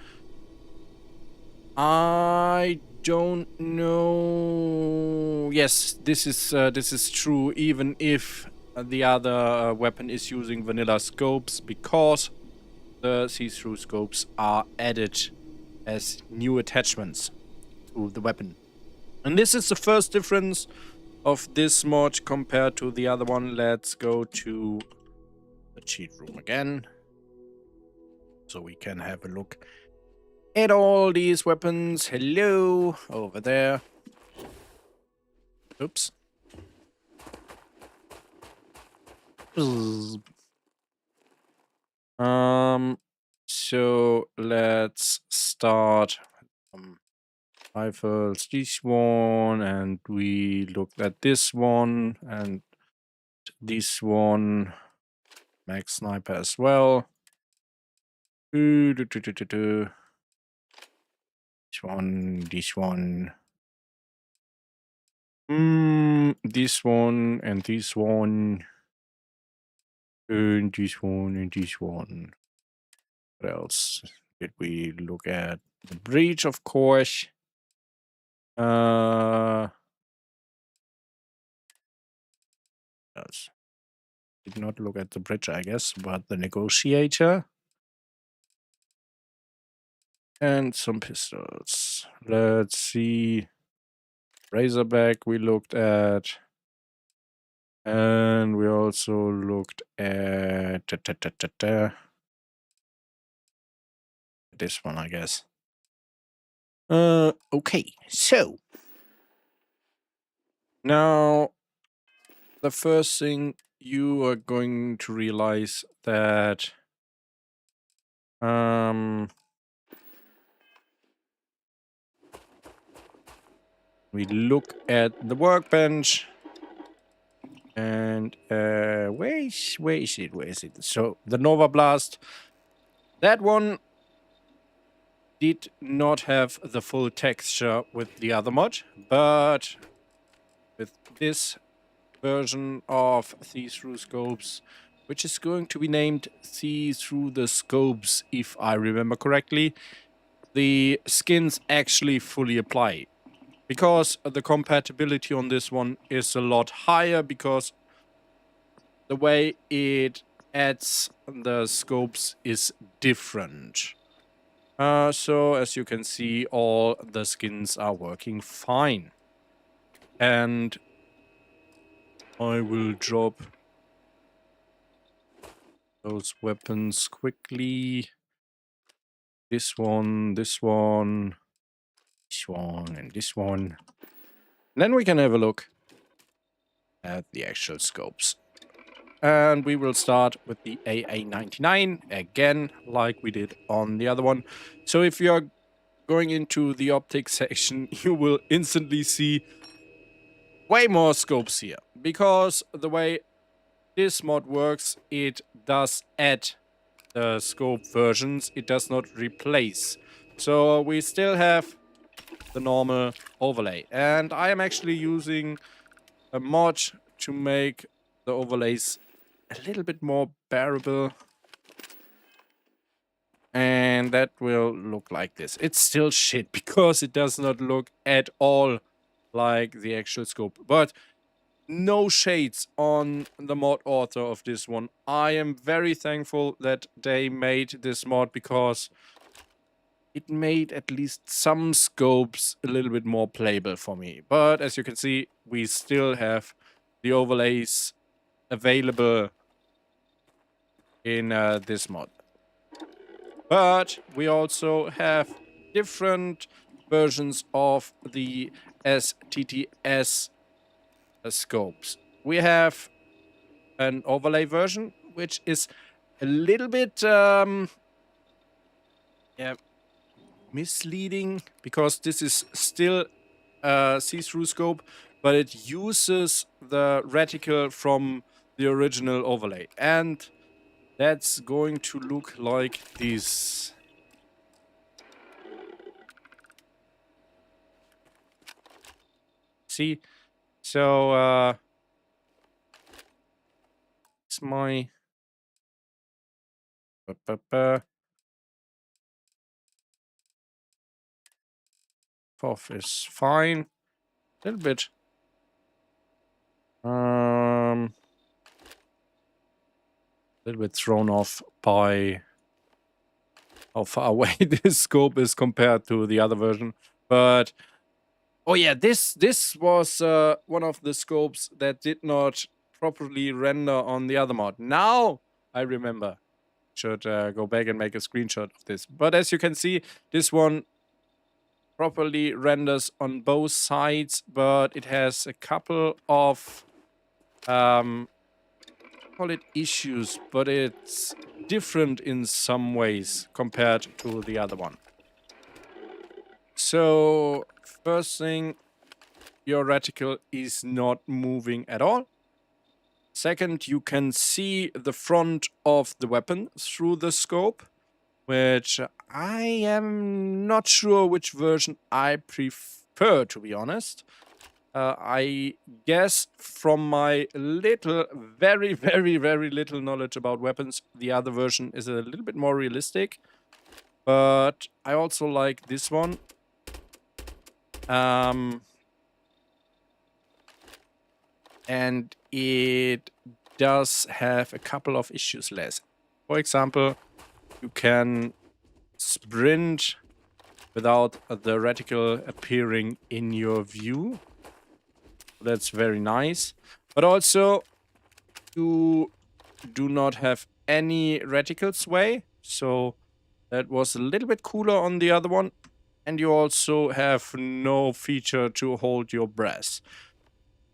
I don't know. Yes, this is true, even if the other weapon is using vanilla scopes, because the see-through scopes are added as new attachments to the weapon. And this is the first difference of this mod compared to the other one. Let's go to the cheat room again, so we can have a look at all these weapons. Hello, over there. Oops. So let's start rifles, this one, and we looked at this one and this one, max sniper as well. This one, this one, this one, and this one, and this one, and this one. What else did we look at? The breach, of course. Yes. Did not look at the bridge, I guess, but the negotiator. And some pistols. Let's see. Razorback we looked at. And we also looked at this one, I guess. Okay, so now the first thing you are going to realize that we look at the workbench, and where is it? So the Nova Blast, that one did not have the full texture with the other mod, but with this version of see-through scopes, which is going to be named see-through the scopes, if I remember correctly, the skins actually fully apply. Because the compatibility on this one is a lot higher, because the way it adds the scopes is different. So as you can see, all the skins are working fine. And I will drop those weapons quickly. This one, this one, this one, and this one. And then we can have a look at the actual scopes. And we will start with the AA99, again, like we did on the other one. So if you are going into the optics section, you will instantly see way more scopes here. Because the way this mod works, it does add the scope versions, it does not replace. So we still have the normal overlay. And I am actually using a mod to make the overlays a little bit more bearable. And that will look like this. It's still shit because it does not look at all like the actual scope. But no shades on the mod author of this one. I am very thankful that they made this mod, because it made at least some scopes a little bit more playable for me. But as you can see, we still have the overlays available in this mod. But we also have different versions of the STTS scopes. We have an overlay version, which is a little bit misleading because this is still a see-through scope, but it uses the reticle from the original overlay. And that's going to look like this. See? So, it's my... Fourth is fine. A little bit. A little bit thrown off by how far away this scope is compared to the other version. But oh yeah, this was one of the scopes that did not properly render on the other mod. Now I remember. Should go back and make a screenshot of this. But as you can see, this one properly renders on both sides, but it has a couple of call it issues, but it's different in some ways compared to the other one. So first thing, your reticle is not moving at all. Second, you can see the front of the weapon through the scope, which I am not sure which version I prefer, to be honest. I guess from my little, very, very, very little knowledge about weapons, the other version is a little bit more realistic. But I also like this one. And it does have a couple of issues less. For example, you can sprint without the reticle appearing in your view. That's very nice. But also, you do not have any reticle sway. So that was a little bit cooler on the other one. And you also have no feature to hold your breath,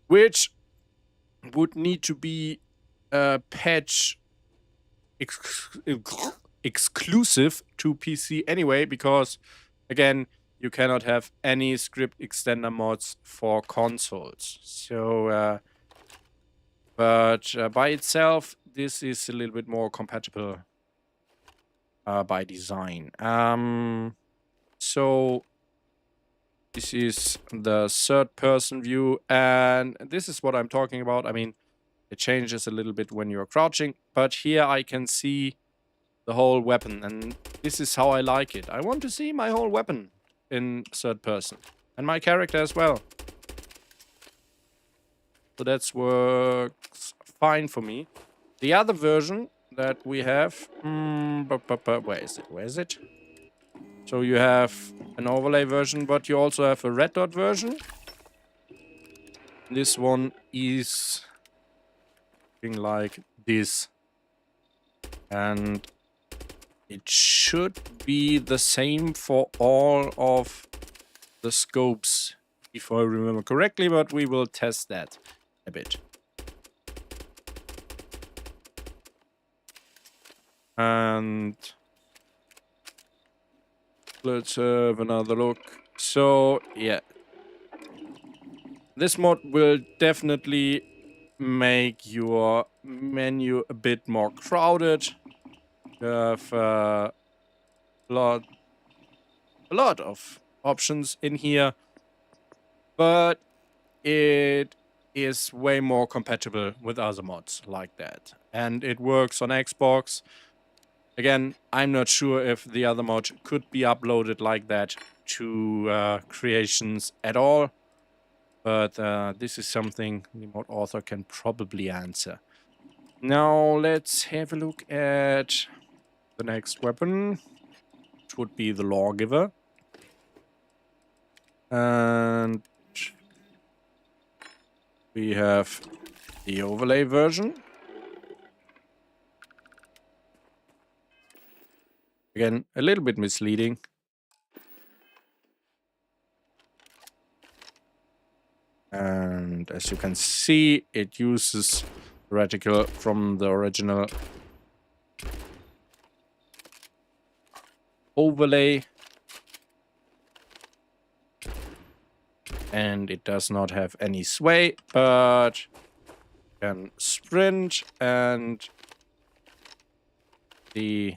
which would need to be a patch exclusive to PC anyway, because again, you cannot have any script extender mods for consoles. So, but by itself, this is a little bit more compatible by design. So this is the third-person view, and this is what I'm talking about. I mean, it changes a little bit when you're crouching, but here I can see the whole weapon, and this is how I like it. I want to see my whole weapon in third person, and my character as well. So that works fine for me. The other version that we have... where is it? Where is it? So you have an overlay version, but you also have a red dot version. This one is like this. And it should be the same for all of the scopes, if I remember correctly, but we will test that a bit. And let's have another look. So, yeah. This mod will definitely make your menu a bit more crowded. You have a lot of options in here, but it is way more compatible with other mods like that. And it works on Xbox. Again, I'm not sure if the other mod could be uploaded like that to creations at all. But this is something the mod author can probably answer. Now let's have a look at the next weapon. which would be the lawgiver. And we have the overlay version. Again, a little bit misleading. And as you can see, it uses the reticle from the original overlay. And it does not have any sway, but can sprint, and the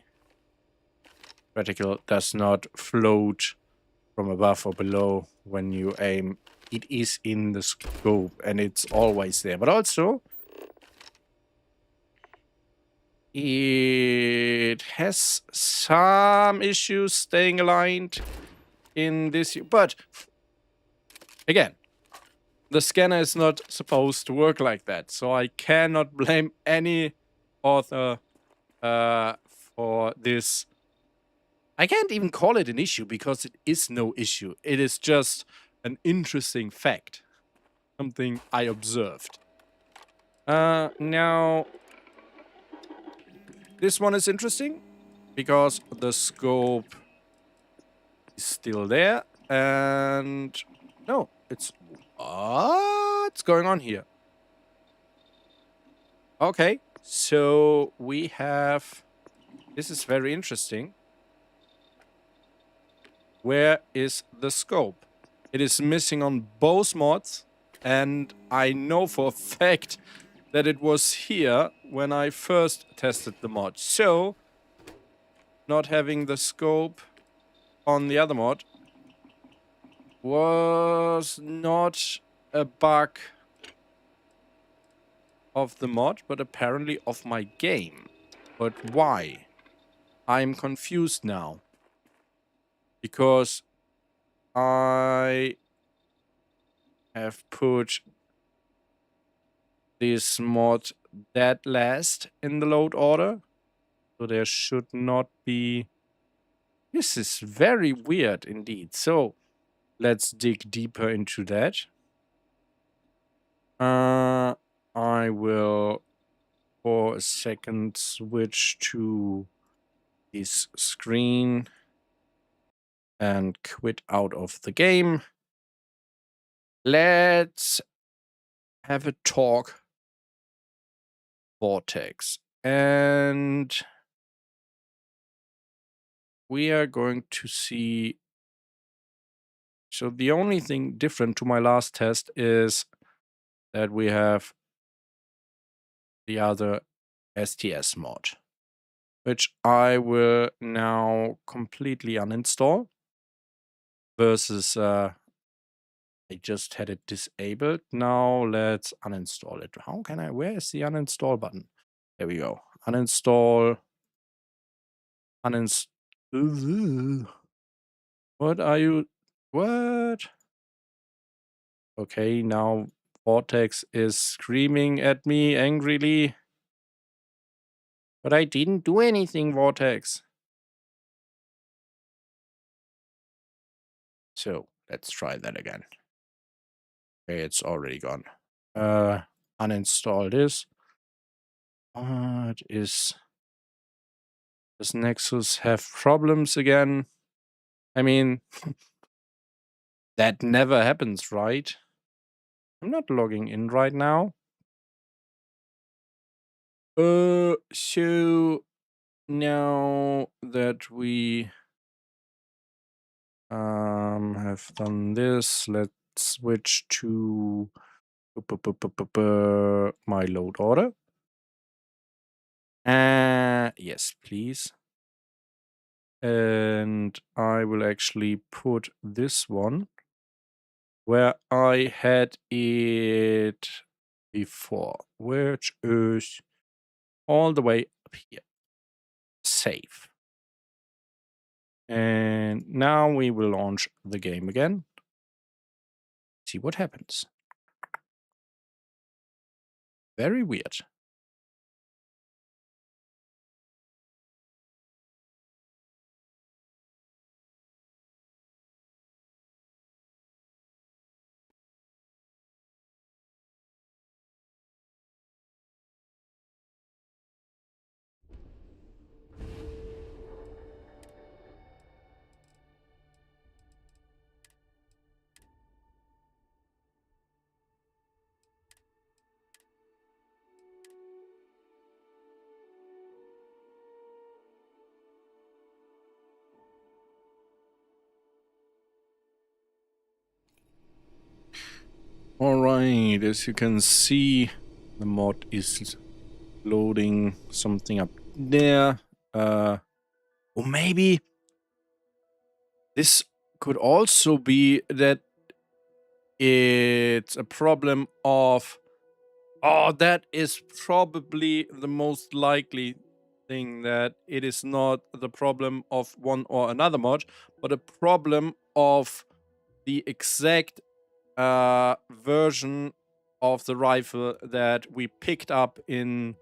reticle does not float from above or below when you aim. It is in the scope and it's always there. But also, it has some issues staying aligned in this. But again, the scanner is not supposed to work like that. So I cannot blame any author for this. I can't even call it an issue because it is no issue. It is just an interesting fact. Something I observed. Now, this one is interesting because the scope is still there. And no, it's... What's going on here? Okay, so we have... This is very interesting. Where is the scope? It is missing on both mods, and I know for a fact that it was here when I first tested the mod. So, not having the scope on the other mod was not a bug of the mod, but apparently of my game. But why? I'm confused now. Because I have put this mod dead last in the load order. So there should not be... This is very weird indeed. So let's dig deeper into that. I will for a second switch to this screen and quit out of the game. Let's have a talk. Vortex. And we are going to see... So the only thing different to my last test is that we have the other STS mod, which I will now completely uninstall versus I just had it disabled. Now let's uninstall it. How can I... Where is the uninstall button? There we go. Uninstall. What are you... What? Okay, now Vortex is screaming at me angrily. But I didn't do anything, Vortex. So, let's try that again. Okay, it's already gone. Uninstall this. What is... Does Nexus have problems again? I mean, that never happens, right? I'm not logging in right now. So now that we have done this, let's switch to my load order. Yes, please. And I will actually put this one where I had it before, which is all the way up here. Save. And now we will launch the game again. See what happens. Very weird. Right, as you can see, the mod is loading something up there. Or maybe this could also be that it's a problem of... Oh, that is probably the most likely thing, that it is not the problem of one or another mod, but a problem of the exact version of the rifle that we picked up in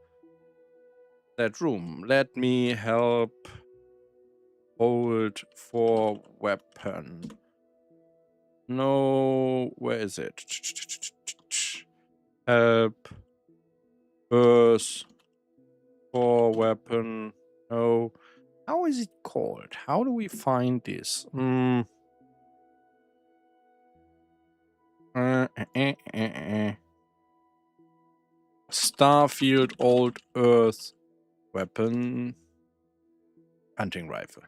that room. Let me help. Hold for weapon. No, where is it? Help. Burst for weapon. No. How is it called? How do we find this? Starfield Old Earth weapon. Hunting rifle.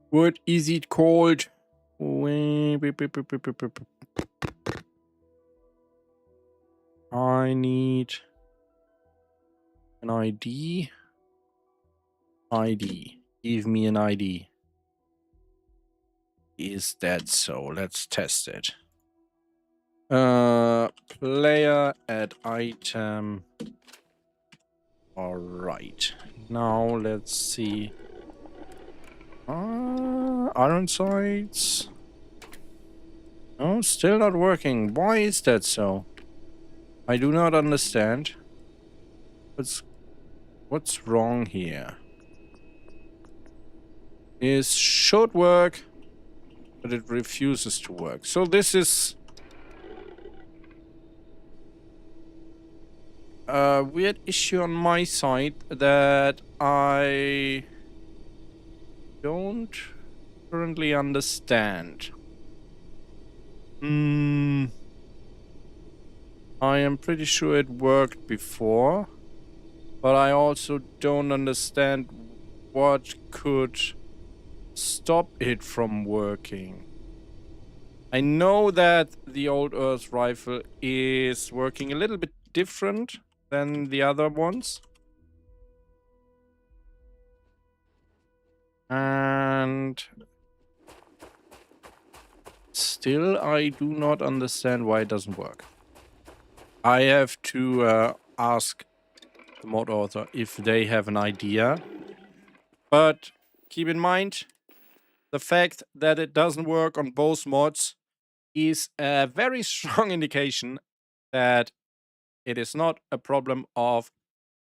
What is it called? I need an ID. ID. Give me an ID. Is that so? Let's test it. Player add item. Alright. Now let's see. Iron sights. No, still not working. Why is that so? I do not understand. What's wrong here? This should work, but it refuses to work. So this is a weird issue on my side that I don't currently understand. I am pretty sure it worked before, but I also don't understand what could stop it from working. I know that the Old Earth rifle is working a little bit different than the other ones. And still, I do not understand why it doesn't work. I have to ask the mod author if they have an idea. But keep in mind, the fact that it doesn't work on both mods is a very strong indication that it is not a problem of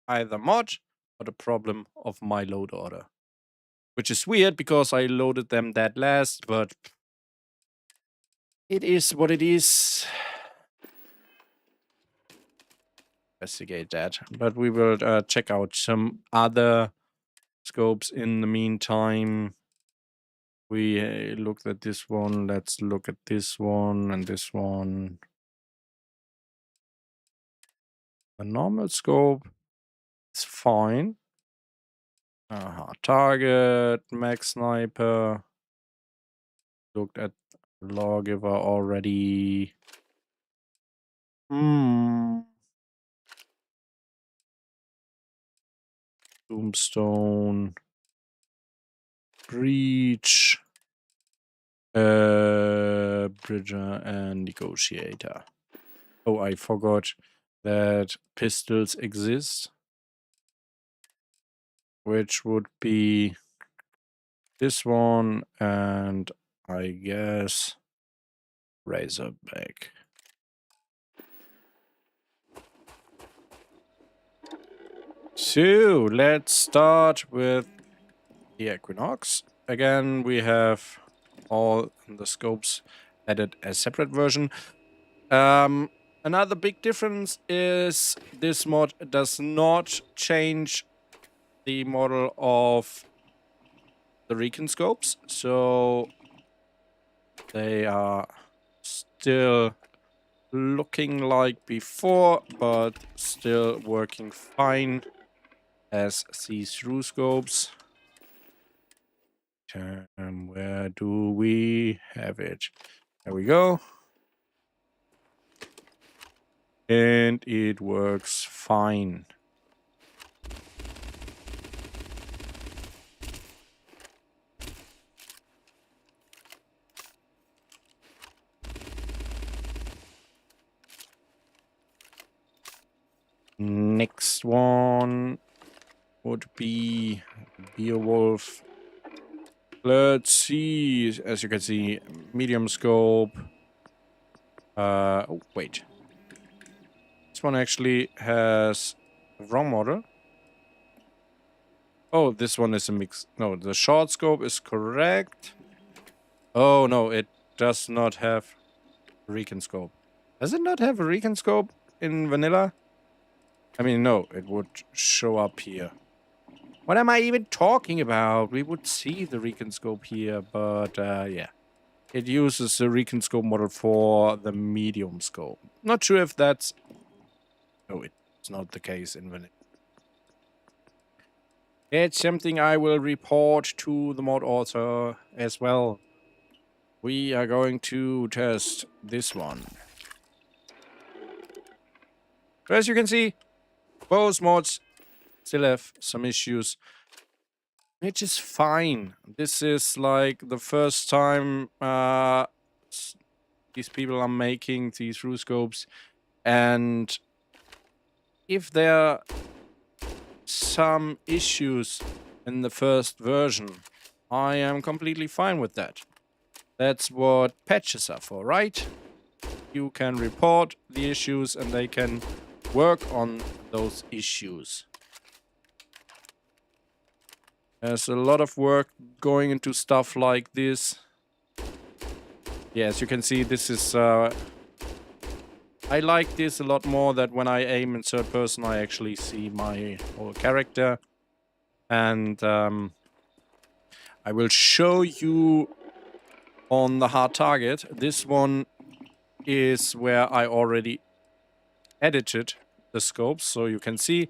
either mod, but a problem of my load order. Which is weird because I loaded them that last, but it is what it is. Investigate that. But we will check out some other scopes in the meantime. We looked at this one. Let's look at this one and this one. The normal scope is fine. Target, max sniper. Looked at lawgiver already. Tombstone. Breach. Bridger and negotiator. Oh, I forgot that pistols exist. Which would be this one and I guess Razorback. So let's start with the Equinox. Again, we have all the scopes added as separate version. Another big difference is this mod does not change the model of the Recon scopes, so they are still looking like before, but still working fine as see-through scopes. Where do we have it? There we go. And it works fine. Next one would be Beowulf. Let's see. As you can see, medium scope. Oh, wait. This one actually has the wrong model. Oh, this one is a mix. No, the short scope is correct. Oh, no, it does not have a recon scope. Does it not have a recon scope in vanilla? I mean, no, it would show up here. What am I even talking about? We would see the recon scope here, but yeah. It uses the recon scope model for the medium scope. Not sure if that's... No, it's not the case in vanilla. It's something I will report to the mod author as well. We are going to test this one. So as you can see, both mods still have some issues, which is fine. This is like the first time these people are making these scopes, and if there are some issues in the first version, I am completely fine with that. That's what patches are for, right? You can report the issues and they can work on those issues. There's a lot of work going into stuff like this. Yeah, as you can see, this is... I like this a lot more, that when I aim in third person, I actually see my whole character. And I will show you on the hard target. This one is where I already edited the scopes, so you can see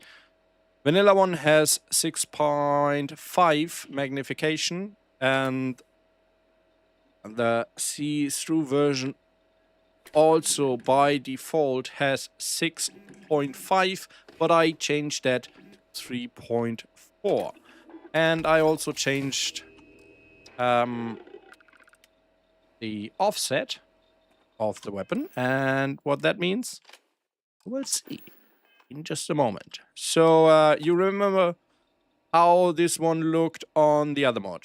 vanilla one has 6.5 magnification, and the see-through version also by default has 6.5, but I changed that to 3.4. And I also changed the offset of the weapon, and what that means, we'll see in just a moment. So you remember how this one looked on the other mod.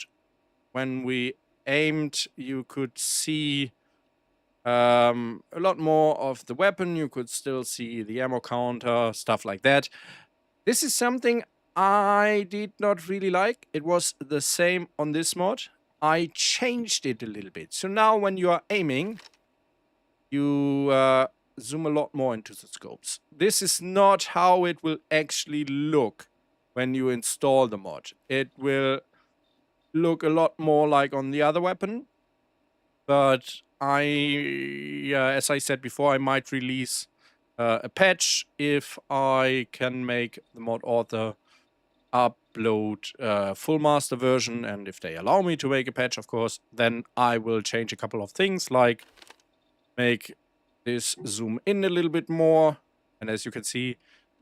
When we aimed, you could see a lot more of the weapon. You could still see the ammo counter, stuff like that. This is something I did not really like. It was the same on this mod. I changed it a little bit. So now when you are aiming, you zoom a lot more into the scopes. This is not how it will actually look when you install the mod. It will look a lot more like on the other weapon. But as I said before, I might release a patch if I can make the mod author upload full master version, and if they allow me to make a patch, of course, then I will change a couple of things, like make this zoom in a little bit more. And as you can see,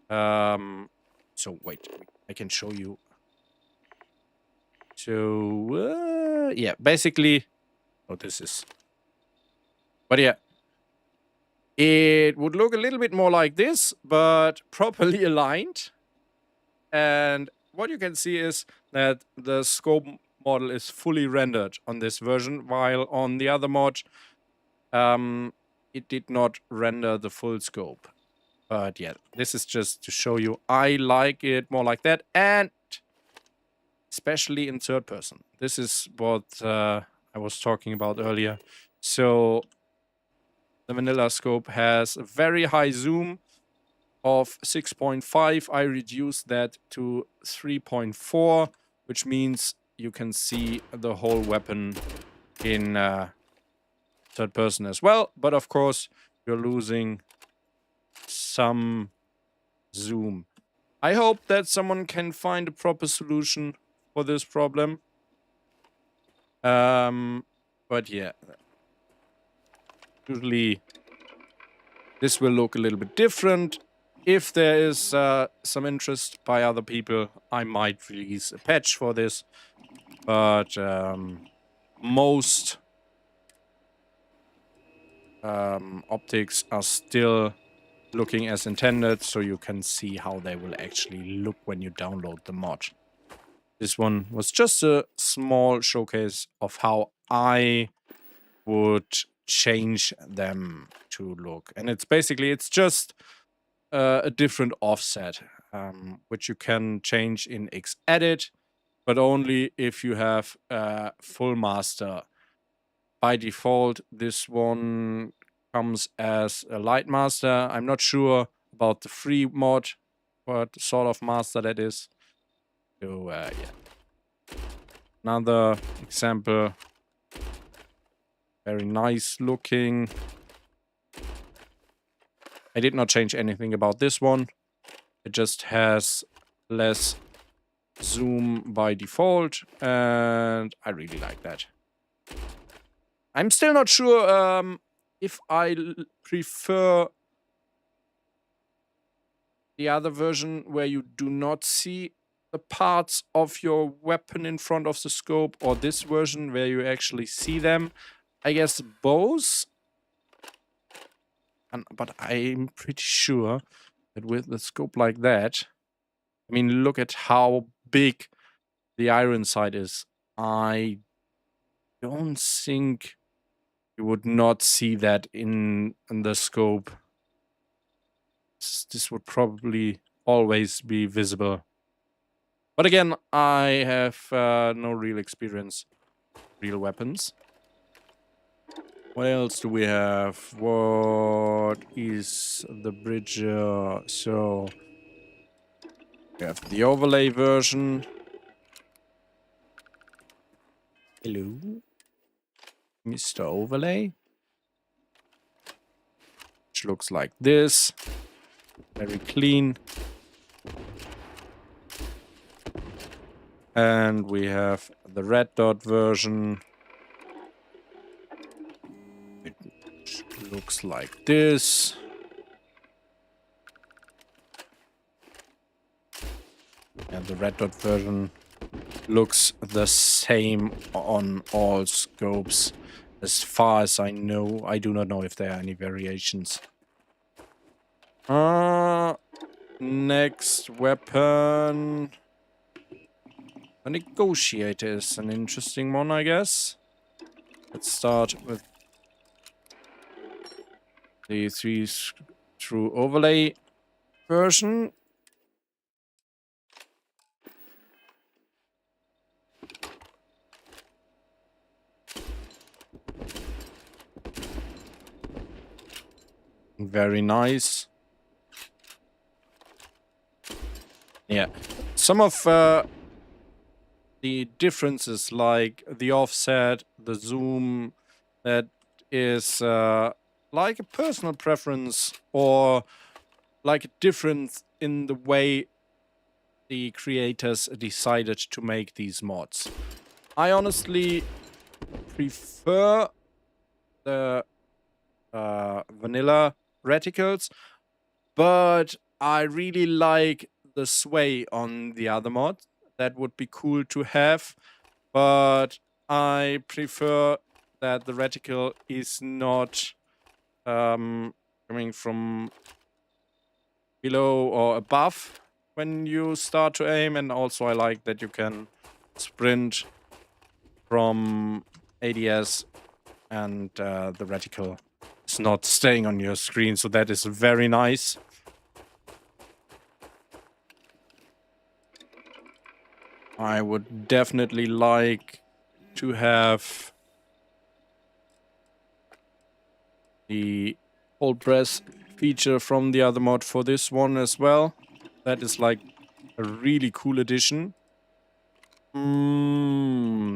so wait, I can show you. So yeah, basically, oh, this is, but yeah, it would look a little bit more like this, but properly aligned. And what you can see is that the scope model is fully rendered on this version, while on the other mod, it did not render the full scope. But yeah, this is just to show you I like it more like that, and especially in third person. This is what I was talking about earlier. So the vanilla scope has a very high zoom of 6.5. I reduced that to 3.4, which means you can see the whole weapon in third person as well. But of course, you're losing some zoom. I hope that someone can find a proper solution for this problem. But yeah, usually this will look a little bit different. If there is some interest by other people, I might release a patch for this. But most optics are still looking as intended, so you can see how they will actually look when you download the mod. This one was just a small showcase of how I would change them to look. And it's basically, it's just a different offset, which you can change in Xedit, but only if you have full master. By default, this one comes as a light master. I'm not sure about the free mod, what sort of master that is. So, yeah. Another example. Very nice looking. I did not change anything about this one. It just has less zoom by default, and I really like that. I'm still not sure if I prefer the other version where you do not see the parts of your weapon in front of the scope, or this version where you actually see them. I guess both. But I'm pretty sure that with the scope like that, I mean, look at how big the iron sight is. I don't think you would not see that in the scope. This would probably always be visible. But again, I have no real experience with real weapons. What else do we have? What is the bridge? So we have the overlay version. Hello, Mr. Overlay. Which looks like this. Very clean. And we have the red dot version. It looks like this. And the red dot version looks the same on all scopes. As far as I know, I do not know if there are any variations. Next weapon. The Negotiator is an interesting one, I guess. Let's start with the 3-screw overlay version. Very nice. Yeah. Some of the differences, like the offset, the zoom, that is like a personal preference, or like a difference in the way the creators decided to make these mods. I honestly prefer the vanilla reticles, but I really like the sway on the other mod. That would be cool to have, but I prefer that the reticle is not coming from below or above when you start to aim, and also I like that you can sprint from ADS and the reticle is not staying on your screen, so that is very nice. I would definitely like to have the hold press feature from the other mod for this one as well. That is like a really cool addition.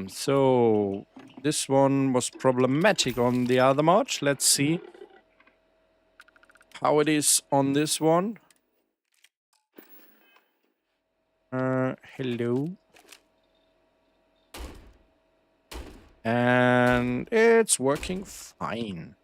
So this one was problematic on the other mod. Let's see how it is on this one. Hello. And it's working fine.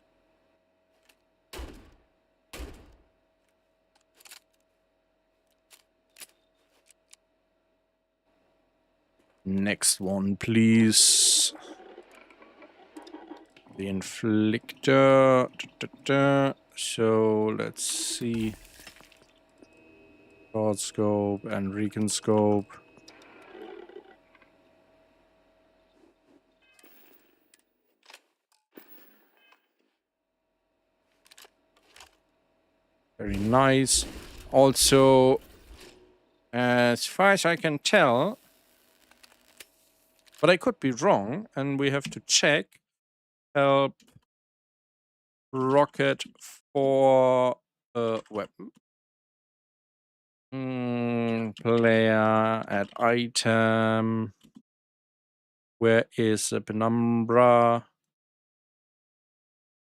Next one, please. The inflictor. So let's see. Short scope and recon scope. Very nice. Also, as far as I can tell, but I could be wrong, and we have to check. Help rocket for a weapon. Player add item. Where is the penumbra?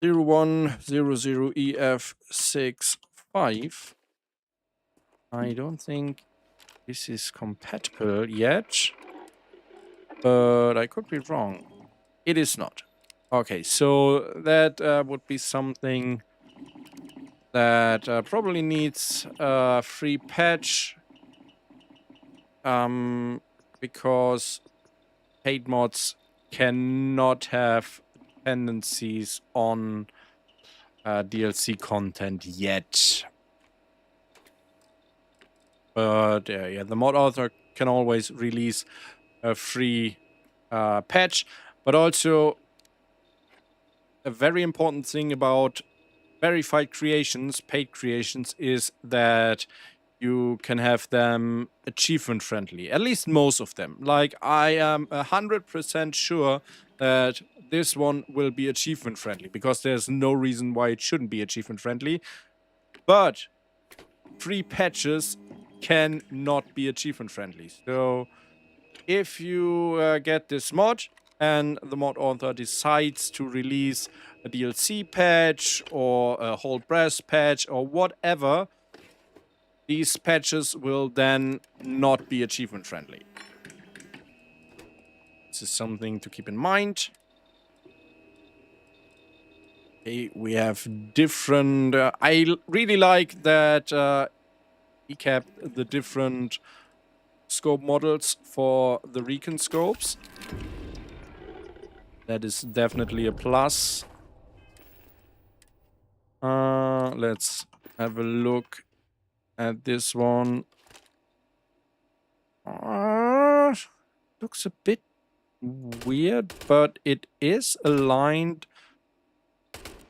0100EF65. I don't think this is compatible yet, but I could be wrong. It is not. Okay, so that would be something that probably needs a free patch, because paid mods cannot have dependencies on DLC content yet. But yeah, the mod author can always release a free patch. But also, a very important thing about verified creations, paid creations, is that you can have them achievement friendly. At least most of them. Like, I am 100% sure that this one will be achievement friendly, because there's no reason why it shouldn't be achievement friendly. But free patches cannot be achievement friendly. So if you get this mod and the mod author decides to release a DLC patch or a whole brass patch or whatever, these patches will then not be achievement friendly. This is something to keep in mind. Okay, we have different... I really like that he kept the different scope models for the recon scopes. That is definitely a plus. Let's have a look at this one. Looks a bit weird, but it is aligned.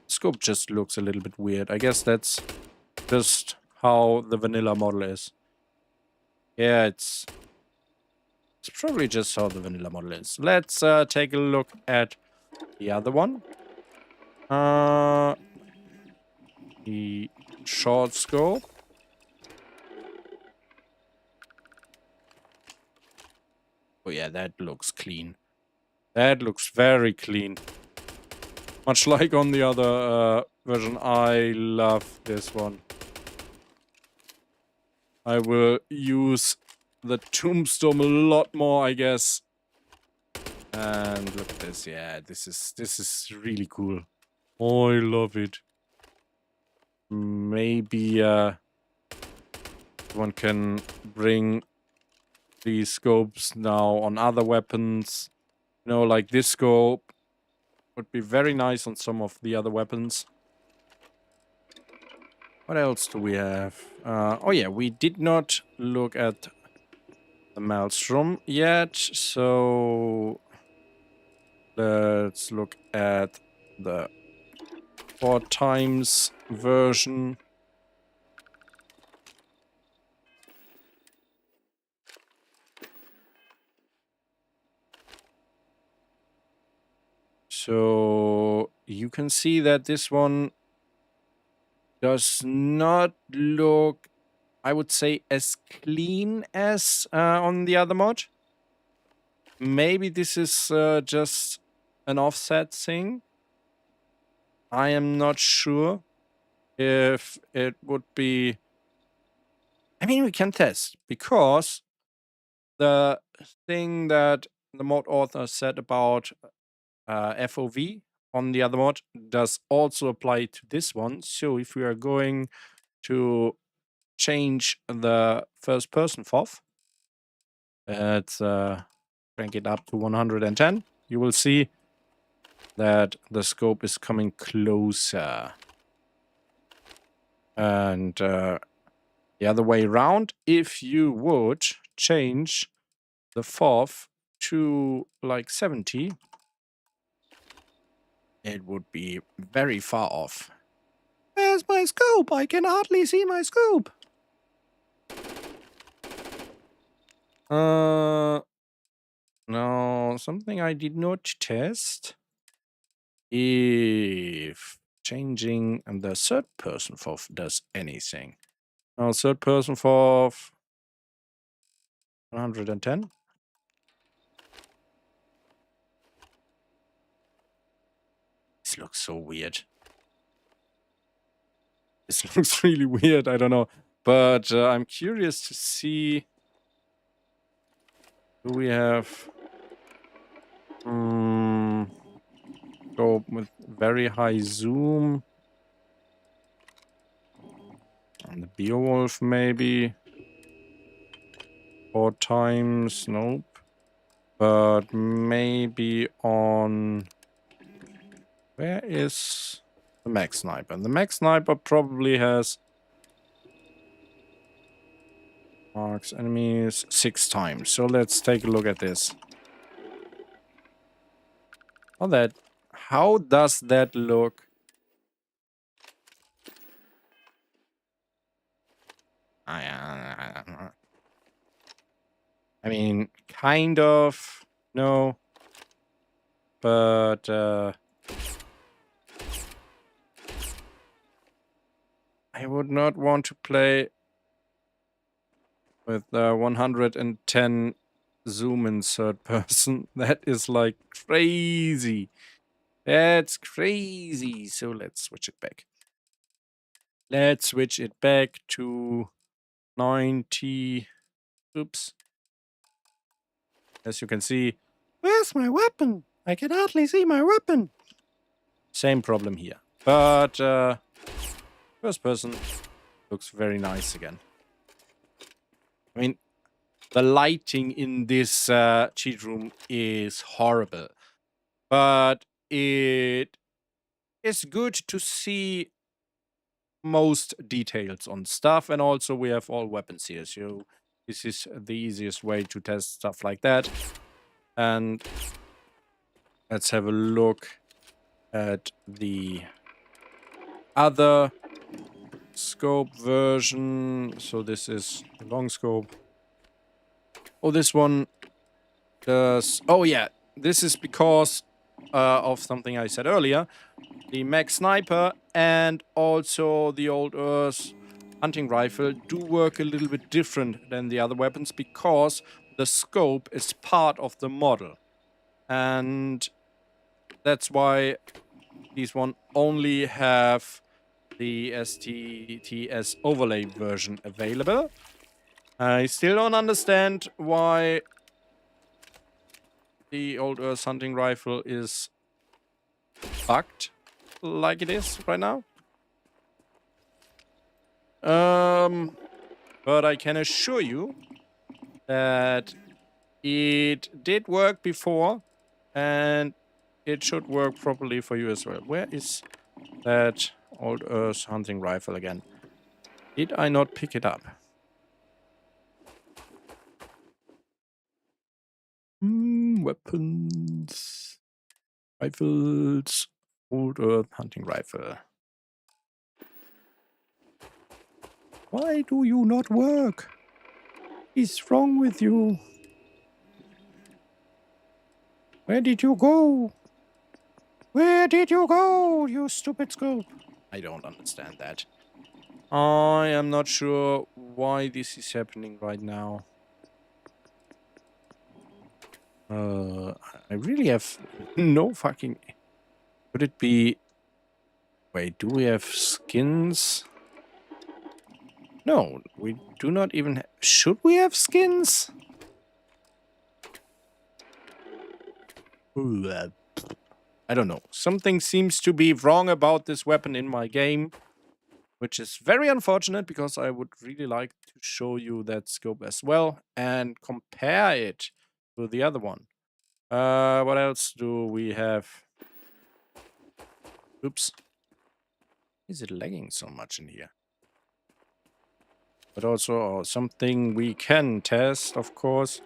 Scope just looks a little bit weird. I guess that's just how the vanilla model is. Yeah, it's probably just how the vanilla model is. Let's take a look at the other one. The short scope. Oh yeah, that looks clean. That looks very clean. Much like on the other version, I love this one. I will use the tombstone a lot more, I guess. And look at this. Yeah, this is really cool. Oh, I love it. Maybe one can bring these scopes now on other weapons. You know, like this scope would be very nice on some of the other weapons. What else do we have? Oh yeah, we did not look at the Maelstrom yet, so let's look at the 4x version. So you can see that this one does not look, I would say, as clean as on the other mod. Maybe this is just an offset thing. I am not sure if it would be... I mean, we can test, because the thing that the mod author said about FOV on the other mod does also apply to this one. So if we are going to change the first person FOV, let's crank it up to 110, you will see that the scope is coming closer. And the other way around, if you would change the FOV to like 70, it would be very far off. Where's my scope? I can hardly see my scope. No, something I did not test. If changing the third person FOV does anything. Now, third person FOV 110. This looks so weird. This looks really weird. I don't know. But I'm curious to see. Do we have go with very high zoom? On the Beowulf, maybe 4 times. Nope. But maybe on. Where is the Mech Sniper? And the Mech Sniper probably has marks enemies 6 times. So let's take a look at this. How does that look? I mean, kind of, no. But I would not want to play with 110 zoom in third person. That is like crazy. That's crazy. So let's switch it back. Let's switch it back to 90. Oops. As you can see, where's my weapon? I can hardly see my weapon. Same problem here. But first person looks very nice again. I mean, the lighting in this cheat room is horrible. But it is good to see most details on stuff. And also we have all weapons here. So this is the easiest way to test stuff like that. And let's have a look at the other scope version. So this is the long scope. Oh, this one does... Oh, yeah. This is because of something I said earlier. The Mech Sniper and also the Old Earth hunting rifle do work a little bit different than the other weapons because the scope is part of the model. And that's why these one only have the STTS overlay version available. I still don't understand why the Old Earth hunting rifle is bugged like it is right now. But I can assure you that it did work before and it should work properly for you as well. Where is that Old Earth hunting rifle again? Did I not pick it up? Weapons. Rifles. Old Earth hunting rifle. Why do you not work? What's wrong with you? Where did you go? Where did you go, you stupid scope? I don't understand that. I am not sure why this is happening right now. I really have no fucking... Could it be... Wait, do we have skins? No, we do not even... Should we have skins? I don't know. Something seems to be wrong about this weapon in my game, which is very unfortunate because I would really like to show you that scope as well and compare it to the other one. What else do we have? Oops. Is it lagging so much in here? But also something we can test, of course,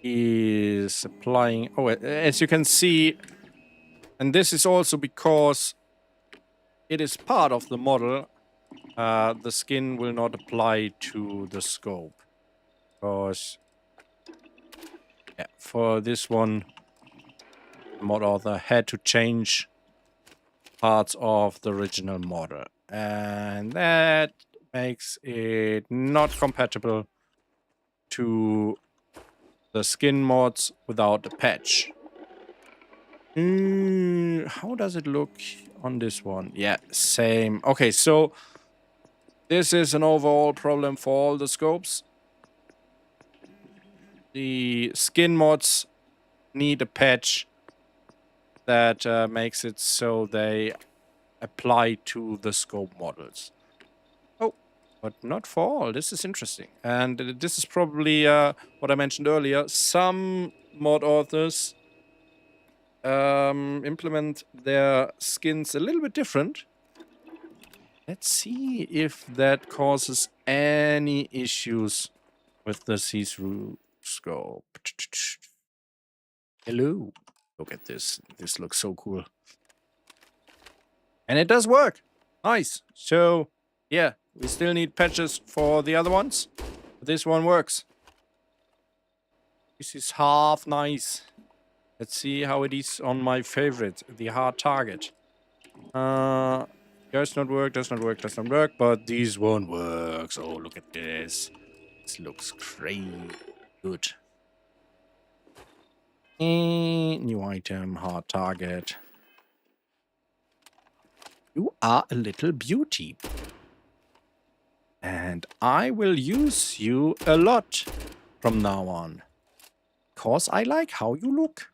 is applying... Oh, as you can see, and this is also because it is part of the model, the skin will not apply to the scope. Because yeah, for this one, the mod author had to change parts of the original model. And that makes it not compatible to the skin mods without a patch. How does it look on this one? Yeah, same. Okay, so this is an overall problem for all the scopes. The skin mods need a patch that makes it so they apply to the scope models. Oh, but not for all. This is interesting. And this is probably what I mentioned earlier. Some mod authors implement their skins a little bit different. Let's see if that causes any issues with the see-through scope. Hello. Look at this. This looks so cool. And it does work. Nice. So, yeah, we still need patches for the other ones. But this one works. This is half nice. Let's see how it is on my favorite, the hard target. Does not work, does not work, does not work, but this one works. Oh, look at this. This looks great. Good. New item, hard target. You are a little beauty. And I will use you a lot from now on. Because I like how you look.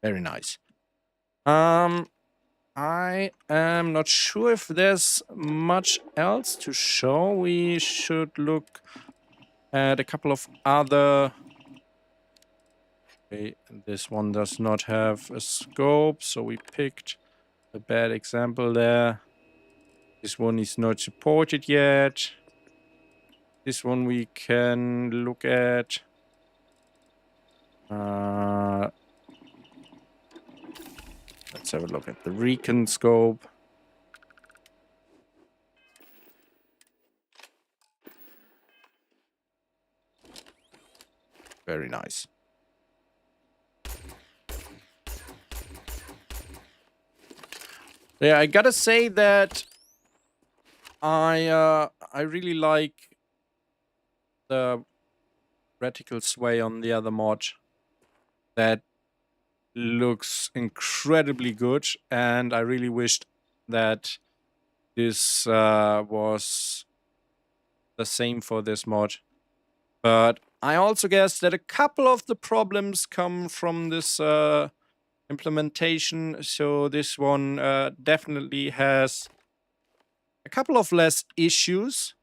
Very nice. I am not sure if there's much else to show. We should look at a couple of other... Okay, this one does not have a scope, so we picked a bad example there. This one is not supported yet. This one we can look at. Let's have a look at the Recon scope. Very nice. Yeah, I gotta say that I really like the reticle sway on the other mod. That looks incredibly good, and I really wished that this was the same for this mod. But I also guess that a couple of the problems come from this implementation. So this one definitely has a couple of less issues,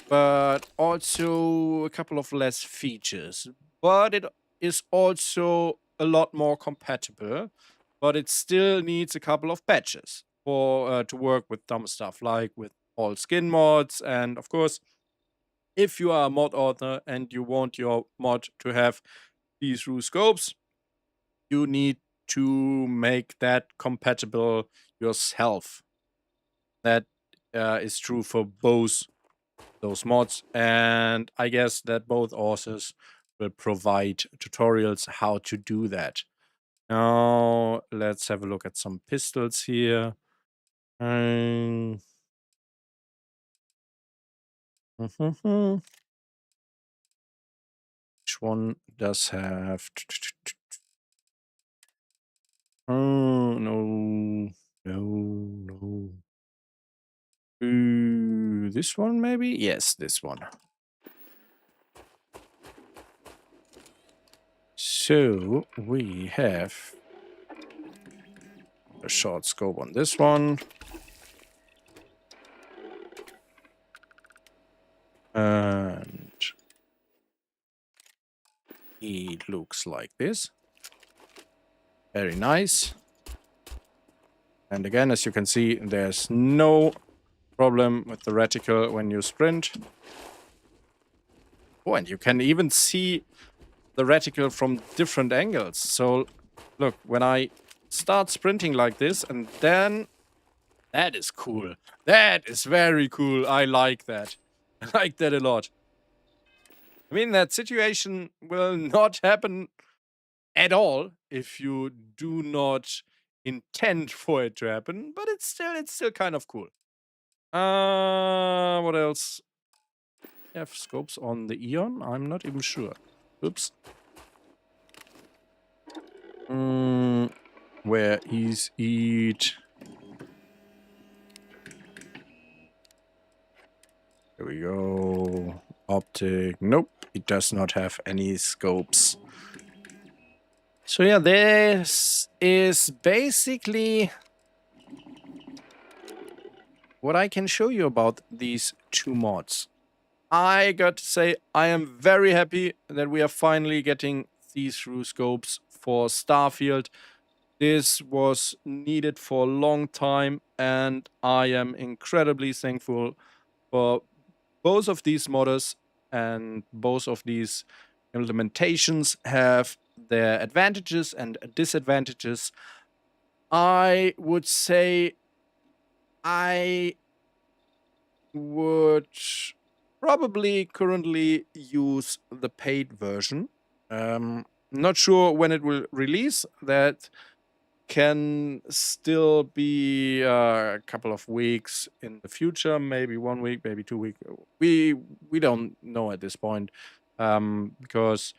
but also a couple of less features. But it is also a lot more compatible, but it still needs a couple of patches for to work with dumb stuff like with all skin mods. And of course, if you are a mod author and you want your mod to have see-through scopes, you need to make that compatible yourself. That is true for both those mods, and I guess that both authors will provide tutorials how to do that. Now, let's have a look at some pistols here. Which one does have... Oh, no. No. This one maybe? Yes, this one. So we have a short scope on this one. And it looks like this. Very nice. And again, as you can see, there's no problem with the reticle when you sprint. Oh, and you can even see the reticle from different angles. So look, when I start sprinting like this, and then that is cool. That is very cool. I like that. I like that a lot. I mean, that situation will not happen at all if you do not intend for it to happen, but it's still kind of cool. What else? Have scopes on the Eon? I'm not even sure. Oops. Where is it? Here we go. Optic. Nope. It does not have any scopes. So yeah, this is basically what I can show you about these two mods. I got to say, I am very happy that we are finally getting see-through scopes for Starfield. This was needed for a long time, and I am incredibly thankful for both of these modders, and both of these implementations have their advantages and disadvantages. I would say I would probably currently use the paid version. Not sure when it will release. That can still be a couple of weeks in the future, maybe 1 week, maybe 2 weeks. We don't know at this point, because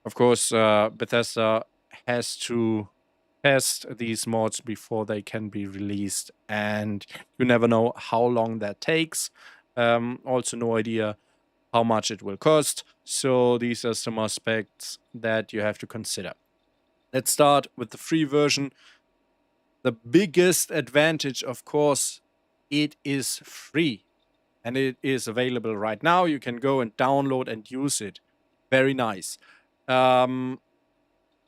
of course Bethesda has to test these mods before they can be released, and you never know how long that takes. Also, no idea how much it will cost. So these are some aspects that you have to consider. Let's start with the free version. The biggest advantage, of course, it is free and it is available right now. You can go and download and use it. Very nice.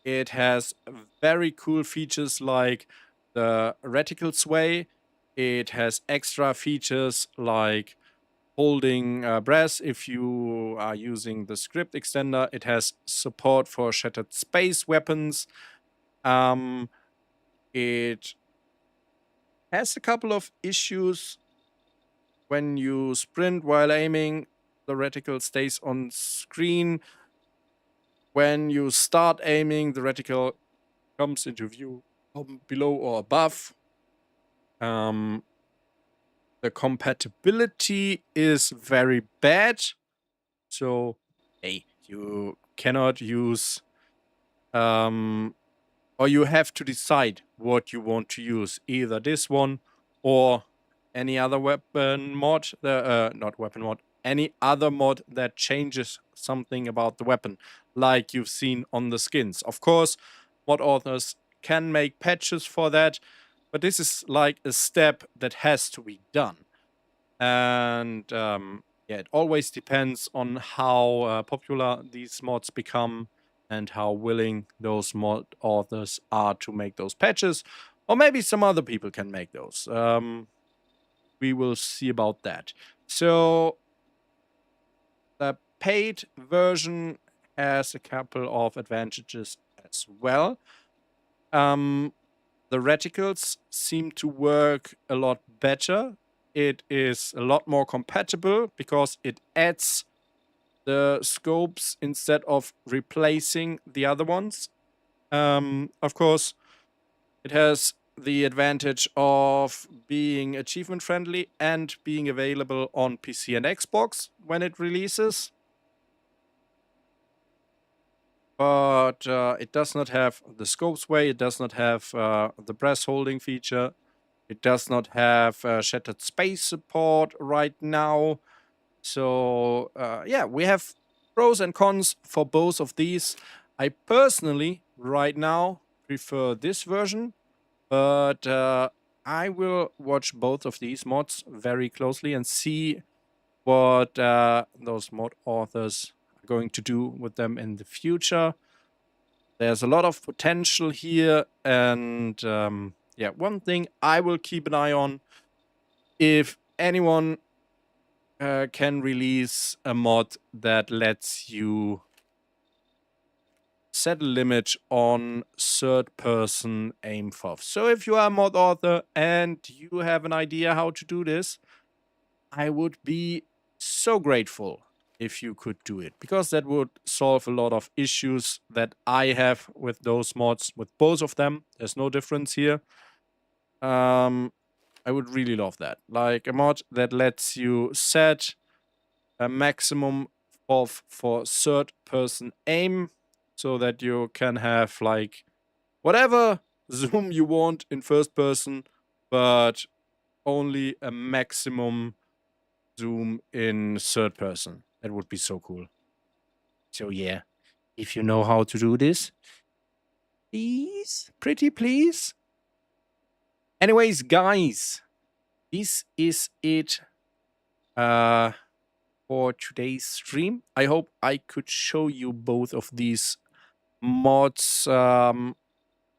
It has very cool features like the reticle sway. It has extra features like holding breath if you are using the script extender. It has support for shattered space weapons. It has a couple of issues. When you sprint while aiming, the reticle stays on screen. When you start aiming, the reticle comes into view below or above. The compatibility is very bad. So, hey, you cannot use, or you have to decide what you want to use. Either this one or any other weapon mod, not weapon mod, any other mod that changes something about the weapon, like you've seen on the skins. Of course, mod authors can make patches for that, but this is like a step that has to be done. And yeah, it always depends on how popular these mods become and how willing those mod authors are to make those patches. Or maybe some other people can make those. We will see about that. So the paid version has a couple of advantages as well. The reticles seem to work a lot better. It is a lot more compatible because it adds the scopes instead of replacing the other ones. Of course, it has the advantage of being achievement friendly and being available on PC and Xbox when it releases. But it does not have the scopes way, it does not have the breath holding feature, it does not have shattered space support right now. So yeah, we have pros and cons for both of these. I personally, right now, prefer this version, but I will watch both of these mods very closely and see what those mod authors are going to do with them in the future. There's a lot of potential here, and yeah, one thing I will keep an eye on, if anyone can release a mod that lets you set a limit on third-person aim FOV. So if you are a mod author and you have an idea how to do this, I would be so grateful if you could do it, because that would solve a lot of issues that I have with those mods, with both of them. There's no difference here. I would really love that. Like a mod that lets you set a maximum of for third person aim, so that you can have like whatever zoom you want in first person, but only a maximum zoom in third person. That would be so cool. So yeah, if you know how to do this, please, pretty please. Anyways, guys, this is it for today's stream. I hope I could show you both of these mods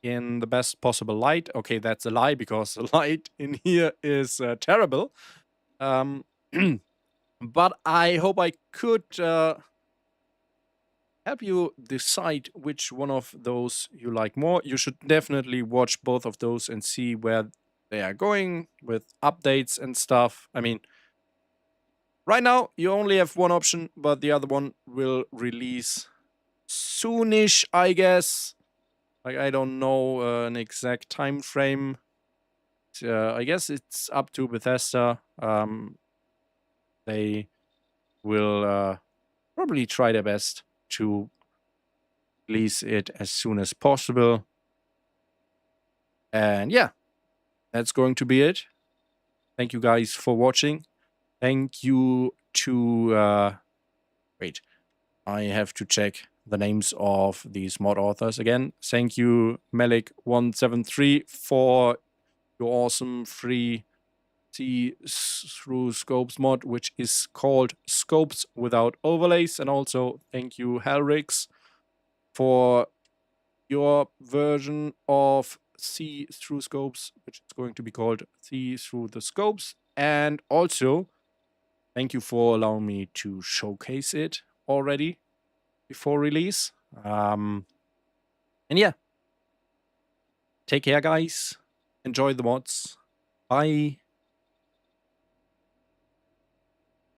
in the best possible light. Okay, that's a lie, because the light in here is terrible. But I hope I could help you decide which one of those you like more. You should definitely watch both of those and see where they are going with updates and stuff. I mean, right now you only have one option, but the other one will release soonish, I guess. Like, I don't know an exact time frame. I guess it's up to Bethesda. They will probably try their best to release it as soon as possible. And yeah, that's going to be it. Thank you guys for watching. Thank you to wait, I have to check the names of these mod authors again. Thank you, Melik173, for your awesome free see-through scopes mod, which is called Scopes Without Overlays. And also thank you, Helrix, for your version of see-through scopes, which is going to be called See Through the Scopes. And also thank you for allowing me to showcase it already before release. And yeah, take care, guys. Enjoy the mods. Bye.